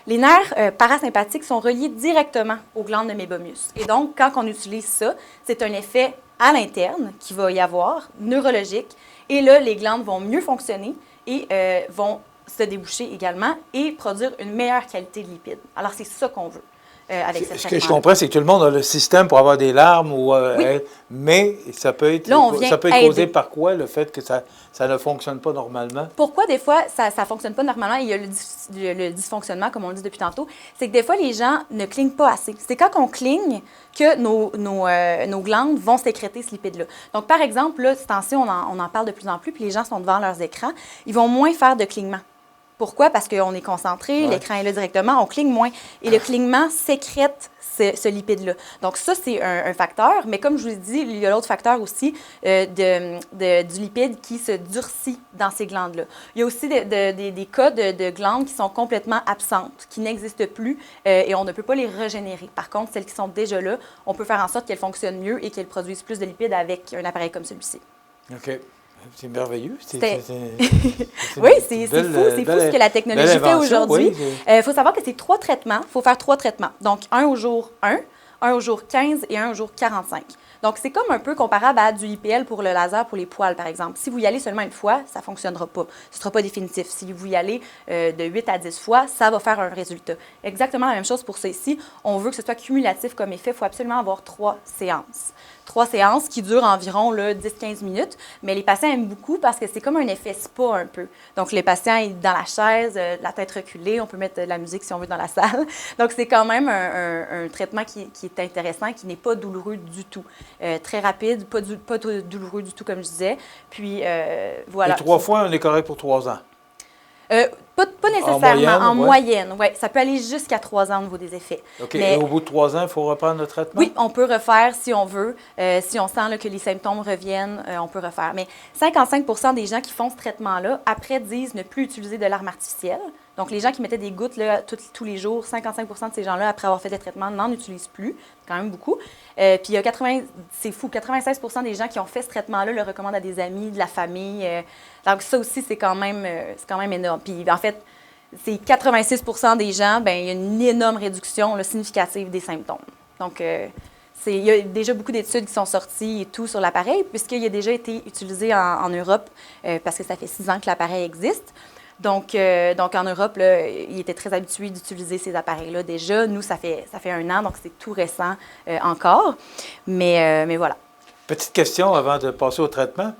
Les nerfs parasympathiques sont reliés directement aux glandes de mébomus. Et donc, quand on utilise ça, c'est un effet à l'interne qu'il va y avoir, neurologique. Et là, les glandes vont mieux fonctionner et vont se déboucher également et produire une meilleure qualité de lipides. Alors, c'est ça qu'on veut. Avec ce que je comprends, c'est que tout le monde a le système pour avoir des larmes, oui. Mais ça peut être, causé par quoi, le fait que ça ne fonctionne pas normalement? Pourquoi des fois ça ne fonctionne pas normalement? Il y a le dysfonctionnement, comme on le dit depuis tantôt. C'est que des fois, les gens ne clignent pas assez. C'est quand on cligne que nos glandes vont sécréter ce lipide-là. Donc, par exemple, là, cette temps-ci, on en parle de plus en plus, puis les gens sont devant leurs écrans. Ils vont moins faire de clignement. Pourquoi? Parce qu'on est concentré, l'écran est là directement, on cligne moins. Et le clignement sécrète ce lipide-là. Donc ça, c'est un facteur. Mais comme je vous l'ai dit, il y a l'autre facteur aussi du lipide qui se durcit dans ces glandes-là. Il y a aussi des cas de glandes qui sont complètement absentes, qui n'existent plus et on ne peut pas les régénérer. Par contre, celles qui sont déjà là, on peut faire en sorte qu'elles fonctionnent mieux et qu'elles produisent plus de lipides avec un appareil comme celui-ci. OK. C'est merveilleux. Oui, c'est fou. C'est fou ce que la technologie fait aujourd'hui. Il faut savoir que c'est 3 traitements. Il faut faire 3 traitements. Donc, un au jour 1, un au jour 15 et un au jour 45. Donc, c'est comme un peu comparable à du IPL pour le laser pour les poils, par exemple. Si vous y allez seulement une fois, ça ne fonctionnera pas. Ce ne sera pas définitif. Si vous y allez de 8 à 10 fois, ça va faire un résultat. Exactement la même chose pour ça ici. On veut que ce soit cumulatif comme effet. Il faut absolument avoir 3 séances. 3 séances qui durent environ 10-15 minutes. Mais les patients aiment beaucoup parce que c'est comme un effet spa un peu. Donc, les patients, ils sont dans la chaise, la tête reculée. On peut mettre de la musique si on veut dans la salle. Donc, c'est quand même un traitement qui est intéressant, qui n'est pas douloureux du tout. Très rapide, pas douloureux du tout, comme je disais. Puis, voilà. Et 3 fois, on est correct pour 3 ans? Pas nécessairement. En moyenne, oui. Ça peut aller jusqu'à 3 ans au niveau des effets. OK. Mais, et au bout de 3 ans, il faut reprendre le traitement? Oui, on peut refaire si on veut. Si on sent que les symptômes reviennent, on peut refaire. Mais 55 des gens qui font ce traitement-là, après, disent ne plus utiliser de l'arme artificielle. Donc, les gens qui mettaient des gouttes là, tous les jours, 55 de ces gens-là, après avoir fait le traitement, n'en utilisent plus. C'est quand même beaucoup. Puis, il y a 96 des gens qui ont fait ce traitement-là le recommandent à des amis, de la famille. Donc, ça aussi, c'est quand même énorme. Puis, en fait, c'est 86 des gens, bien, il y a une énorme réduction significative des symptômes. Donc, il y a déjà beaucoup d'études qui sont sorties et tout sur l'appareil, puisqu'il a déjà été utilisé en Europe, parce que ça fait 6 ans que l'appareil existe. Donc en Europe, là, ils étaient très habitués d'utiliser ces appareils-là déjà. Nous, ça fait 1 an, donc c'est tout récent encore. Mais voilà. Petite question avant de passer au traitement.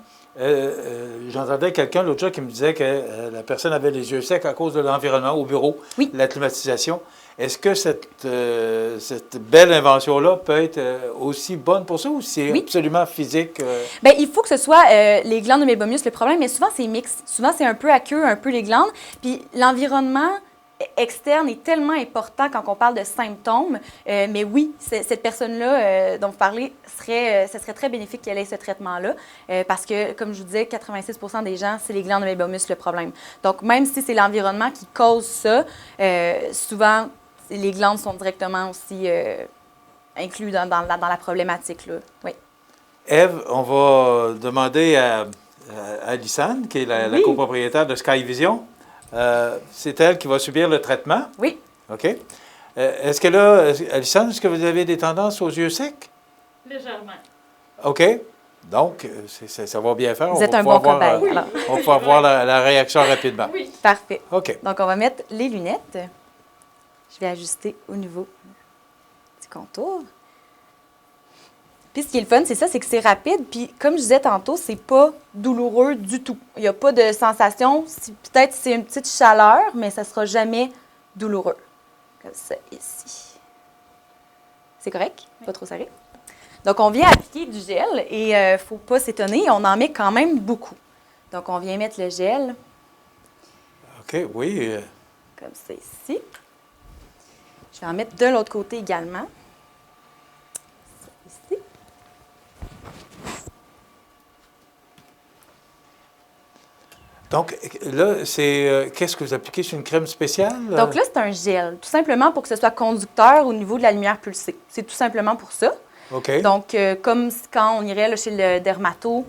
J'entendais quelqu'un l'autre jour qui me disait que la personne avait les yeux secs à cause de l'environnement au bureau, la climatisation. Est-ce que cette belle invention-là peut être aussi bonne pour ça ou c'est absolument physique? Bien, il faut que ce soit les glandes de mébomus le problème, mais souvent c'est mixte. Souvent c'est un peu aqueux, un peu les glandes. Puis l'environnement externe est tellement important quand on parle de symptômes. Mais oui, cette personne-là dont vous parlez, ce serait très bénéfique qu'elle ait ce traitement-là parce que, comme je vous disais, 86 % des gens, c'est les glandes de mébomus le problème. Donc, même si c'est l'environnement qui cause ça, souvent, les glandes sont directement aussi inclus dans la problématique, là. Oui. Ève, on va demander à Alissane, qui est la copropriétaire de Sky Vision. C'est elle qui va subir le traitement? Oui. OK. Est-ce que là, Alissane, est-ce que vous avez des tendances aux yeux secs? Légèrement. OK. Donc, ça va bien faire. Vous êtes un bon cobaye. On va pouvoir voir la réaction rapidement. Oui. Parfait. OK. Donc, on va mettre les lunettes. Je vais ajuster au niveau du contour. Puis, ce qui est le fun, c'est ça, c'est que c'est rapide. Puis, comme je disais tantôt, c'est pas douloureux du tout. Il n'y a pas de sensation. Peut-être c'est une petite chaleur, mais ça ne sera jamais douloureux. Comme ça, ici. C'est correct? Pas trop serré? Donc, on vient appliquer du gel et il ne faut pas s'étonner, on en met quand même beaucoup. Donc, on vient mettre le gel. OK, oui. Comme ça, ici. Je vais en mettre de l'autre côté également. Ici. Donc, là, qu'est-ce que vous appliquez? C'est une crème spéciale? Donc là, c'est un gel, tout simplement pour que ce soit conducteur au niveau de la lumière pulsée. C'est tout simplement pour ça. OK. Donc, comme quand on irait là, chez le dermato,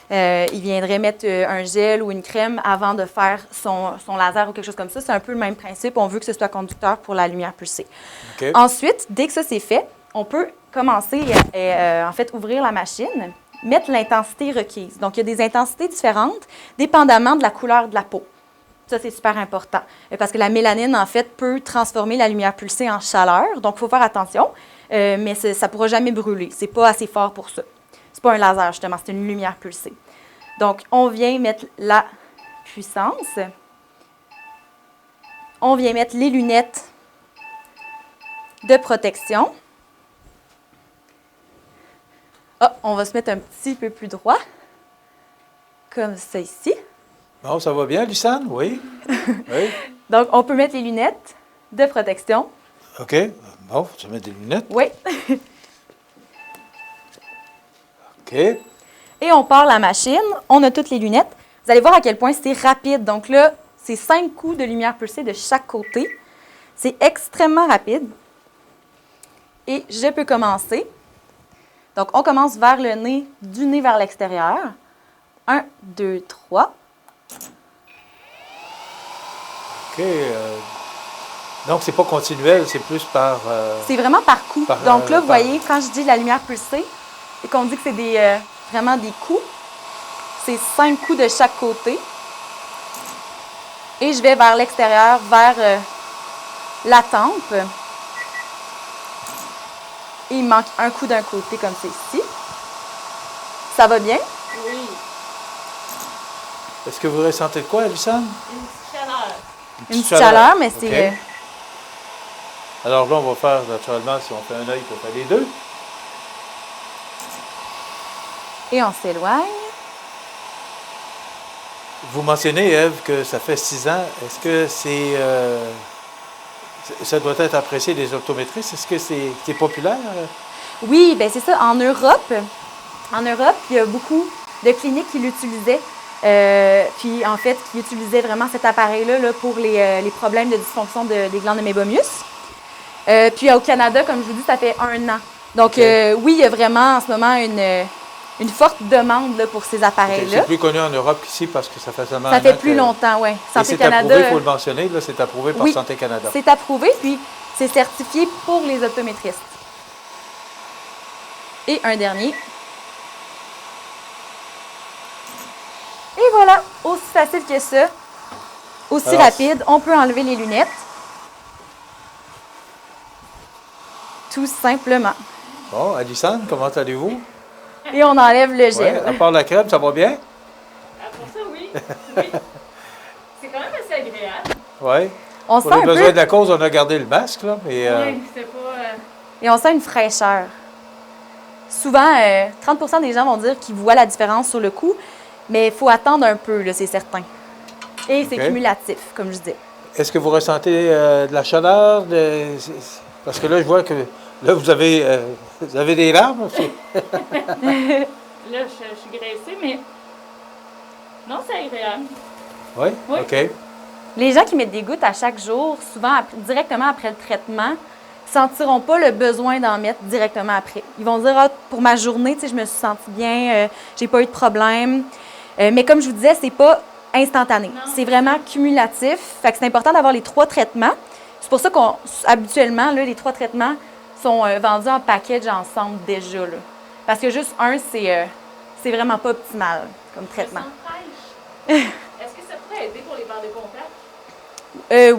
il viendrait mettre un gel ou une crème avant de faire son laser ou quelque chose comme ça. C'est un peu le même principe. On veut que ce soit conducteur pour la lumière pulsée. OK. Ensuite, dès que ça c'est fait, on peut commencer en fait, ouvrir la machine, mettre l'intensité requise. Donc, il y a des intensités différentes dépendamment de la couleur de la peau. Ça, c'est super important parce que la mélanine, en fait, peut transformer la lumière pulsée en chaleur. Donc, il faut faire attention, mais ça ne pourra jamais brûler. Ce n'est pas assez fort pour ça. Ce n'est pas un laser, justement, c'est une lumière pulsée. Donc, on vient mettre la puissance. On vient mettre les lunettes de protection. Ah, on va se mettre un petit peu plus droit, comme ça ici. Bon, ça va bien, Alissane? Oui. Oui. Donc, on peut mettre les lunettes de protection. OK. Bon, tu vas mettre des lunettes? Oui. OK. Et on part la machine. On a toutes les lunettes. Vous allez voir à quel point c'est rapide. Donc là, c'est 5 coups de lumière pulsée de chaque côté. C'est extrêmement rapide. Et je peux commencer. Donc, on commence vers le nez, du nez vers l'extérieur. 1, 2, 3. OK. Donc, c'est pas continuel, c'est plus par... C'est vraiment par coup. Donc là, vous voyez, quand je dis la lumière pulsée et qu'on dit que c'est vraiment des coups, c'est 5 coups de chaque côté. Et je vais vers l'extérieur, vers la tempe. Et il manque un coup d'un côté, comme c'est ici. Ça va bien? Oui. Est-ce que vous ressentez de quoi, Alissane? Une petite chaleur. Une petite chaleur, mais c'est... OK. Alors là, on va faire, naturellement, si on fait un œil pour faire les deux. Et on s'éloigne. Vous mentionnez, Ève, que ça fait 6 ans. Est-ce que ça doit être apprécié des optométristes? Est-ce que c'est populaire? Oui, bien c'est ça. En Europe, il y a beaucoup de cliniques qui l'utilisaient. Puis, en fait, qui utilisaient vraiment cet appareil-là là, pour les problèmes de dysfonction des glandes de mébomus. Puis, au Canada, comme je vous dis, ça fait 1 an. Donc, oui, il y a vraiment en ce moment une forte demande là, pour ces appareils-là. C'est plus connu en Europe qu'ici parce que ça fait seulement Ça fait plus longtemps, oui. Santé Canada. C'est approuvé, il faut le mentionner, là, c'est approuvé par Santé Canada. C'est approuvé, puis c'est certifié pour les optométristes. Et un dernier. Et voilà, aussi facile que ça, aussi rapide, on peut enlever les lunettes. Tout simplement. Bon, Alissane, comment allez-vous? Et on enlève le gel. Ouais, à part la crème, ça va bien? Pour ça, oui. Oui. C'est quand même assez agréable. Oui. On Pour sent les un besoins peu... de la cause, on a gardé le masque, là, mais... Oui, c'est pas... Et on sent une fraîcheur. Souvent, 30% des gens vont dire qu'ils voient la différence sur le coup, mais il faut attendre un peu, là, c'est certain. Et c'est cumulatif, comme je dis. est-ce que vous ressentez de la chaleur? Parce que là, je vois que là, vous avez des larmes aussi. Là, je suis graissée, mais non, c'est agréable. Oui? OK. Les gens qui mettent des gouttes à chaque jour, souvent directement après le traitement, ne sentiront pas le besoin d'en mettre directement après. Ils vont dire, ah, pour ma journée, je me suis sentie bien, j'ai pas eu de problème. Mais comme je vous disais, c'est pas instantané. C'est vraiment cumulatif. Fait que c'est important d'avoir les 3 traitements. C'est pour ça qu'habituellement, les 3 traitements sont vendus en package ensemble déjà. Là. Parce que juste un, c'est vraiment pas optimal comme traitement. Est-ce que ça pourrait aider pour les verres de contact?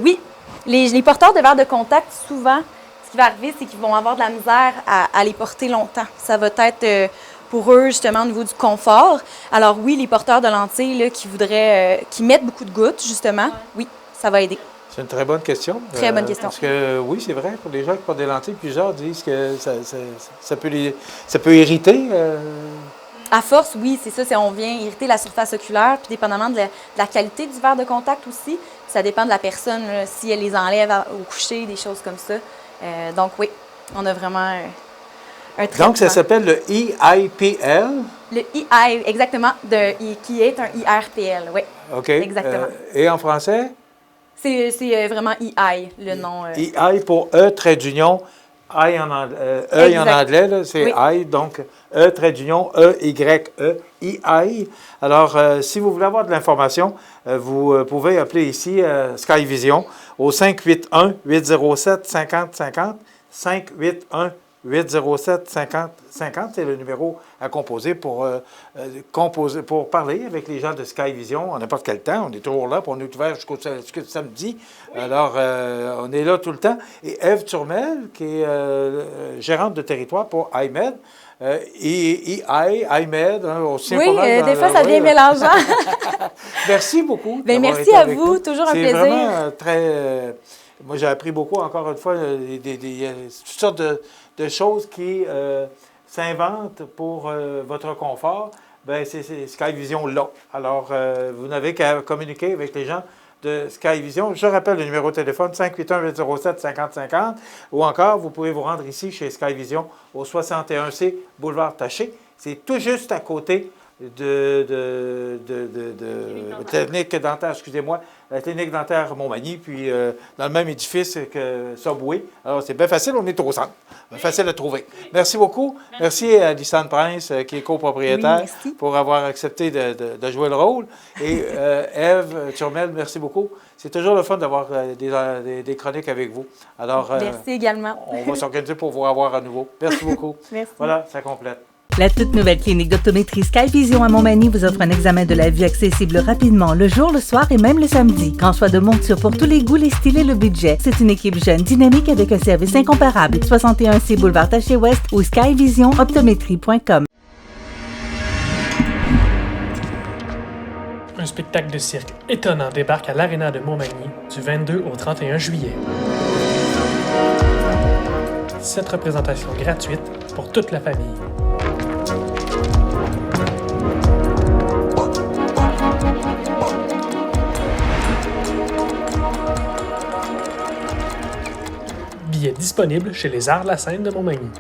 Oui. Les porteurs de verres de contact, souvent, ce qui va arriver, c'est qu'ils vont avoir de la misère à les porter longtemps. Ça va être pour eux, justement, au niveau du confort. Alors oui, les porteurs de lentilles là, qui mettent beaucoup de gouttes, justement, oui, ça va aider. C'est une très bonne question. Très bonne question. Parce que oui, c'est vrai, pour les gens qui portent des lentilles, plusieurs disent que ça peut irriter. À force, oui, c'est ça. On vient irriter la surface oculaire, puis dépendamment de la qualité du verre de contact aussi, ça dépend de la personne, là, si elle les enlève au coucher, des choses comme ça. Donc oui, on a vraiment un traitement. Donc, ça s'appelle le EIPL? Le EI, exactement, qui est un IRPL, oui. OK. Exactement. Et en français? C'est vraiment EI, le nom. EI pour E, trait d'union, I en anglais, là, c'est oui. I, donc E, trait d'union, E-Y-E, EI. Alors, si vous voulez avoir de l'information, vous pouvez appeler ici Skyvision au 581-807-5050, 581-807-5050, c'est le numéro à composer pour parler avec les gens de Skyvision à n'importe quel temps. On est toujours là, puis on est ouvert jusqu'au samedi. Oui. Alors, on est là tout le temps. Et Ève Turmel, qui est gérante de territoire pour IMED, IMED, aussi. Oui, des fois, ça devient mélangeant. Merci beaucoup. Merci à vous, toujours un plaisir. C'est vraiment très... moi, j'ai appris beaucoup, encore une fois, il y a toutes sortes de choses qui s'inventent pour votre confort. Bien, c'est Skyvision là. Alors, vous n'avez qu'à communiquer avec les gens de Skyvision. Je rappelle le numéro de téléphone 581-807-5050 ou encore, vous pouvez vous rendre ici chez Skyvision au 61C Boulevard Taché. C'est tout juste à côté de clinique dentaire, excusez-moi, la clinique dentaire Montmagny, puis dans le même édifice que Subway. Alors, c'est bien facile, on est au centre. Facile à trouver. Merci beaucoup. Merci à Lissane Prince, qui est copropriétaire, pour avoir accepté de jouer le rôle. Et Ève Turmel, merci beaucoup. C'est toujours le fun d'avoir des chroniques avec vous. Alors, merci également. On va s'organiser pour vous revoir à nouveau. Merci beaucoup. Merci. Voilà, ça complète. La toute nouvelle clinique d'optométrie Skyvision à Montmagny vous offre un examen de la vue accessible rapidement, le jour, le soir et même le samedi. Grand choix de montures pour tous les goûts, les styles et le budget. C'est une équipe jeune, dynamique avec un service incomparable. 61C Boulevard Taché-Ouest ou skyvisionoptométrie.com. Un spectacle de cirque étonnant débarque à l'Aréna de Montmagny du 22 au 31 juillet. 7 représentations gratuites pour toute la famille. Billets disponibles chez les Arts La Seine de Montmagny.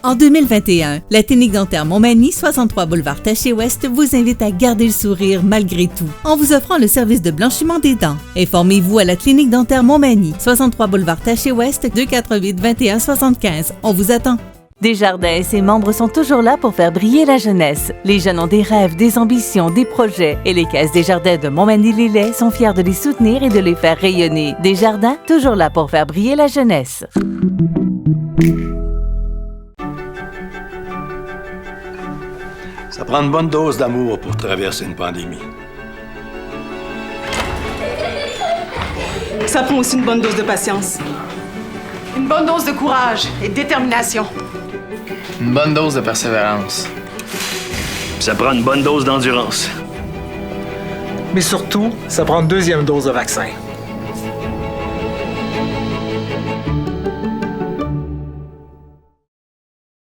En 2021, la clinique dentaire Montmagny, 63 boulevard Taché-Ouest, vous invite à garder le sourire malgré tout, en vous offrant le service de blanchiment des dents. Informez-vous à la clinique dentaire Montmagny, 63 boulevard Taché-Ouest, 248 21 75. On vous attend. Desjardins et ses membres sont toujours là pour faire briller la jeunesse. Les jeunes ont des rêves, des ambitions, des projets. Et les caisses Desjardins de Montmagny-Lillet sont fiers de les soutenir et de les faire rayonner. Desjardins, toujours là pour faire briller la jeunesse. Ça prend une bonne dose d'amour pour traverser une pandémie. Ça prend aussi une bonne dose de patience. Une bonne dose de courage et de détermination. Une bonne dose de persévérance. Ça prend une bonne dose d'endurance. Mais surtout, ça prend une deuxième dose de vaccin.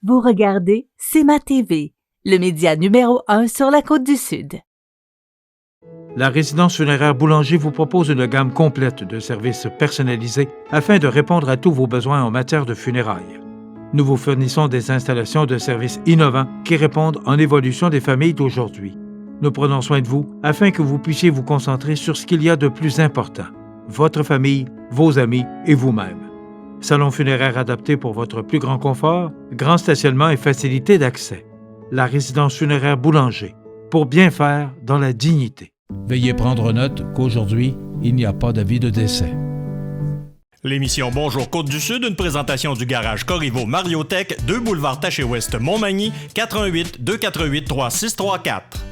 Vous regardez CMA TV, le média numéro 1 sur la Côte-du-Sud. La résidence funéraire Boulanger vous propose une gamme complète de services personnalisés afin de répondre à tous vos besoins en matière de funérailles. Nous vous fournissons des installations de services innovants qui répondent en évolution des familles d'aujourd'hui. Nous prenons soin de vous afin que vous puissiez vous concentrer sur ce qu'il y a de plus important, votre famille, vos amis et vous-même. Salon funéraire adapté pour votre plus grand confort, grand stationnement et facilité d'accès. La résidence funéraire Boulanger, pour bien faire dans la dignité. Veuillez prendre note qu'aujourd'hui, il n'y a pas d'avis de décès. L'émission Bonjour Côte-du-Sud, une présentation du garage Corriveau Mariotech, 2 boulevard Taché-Ouest Montmagny, 418 248 3634.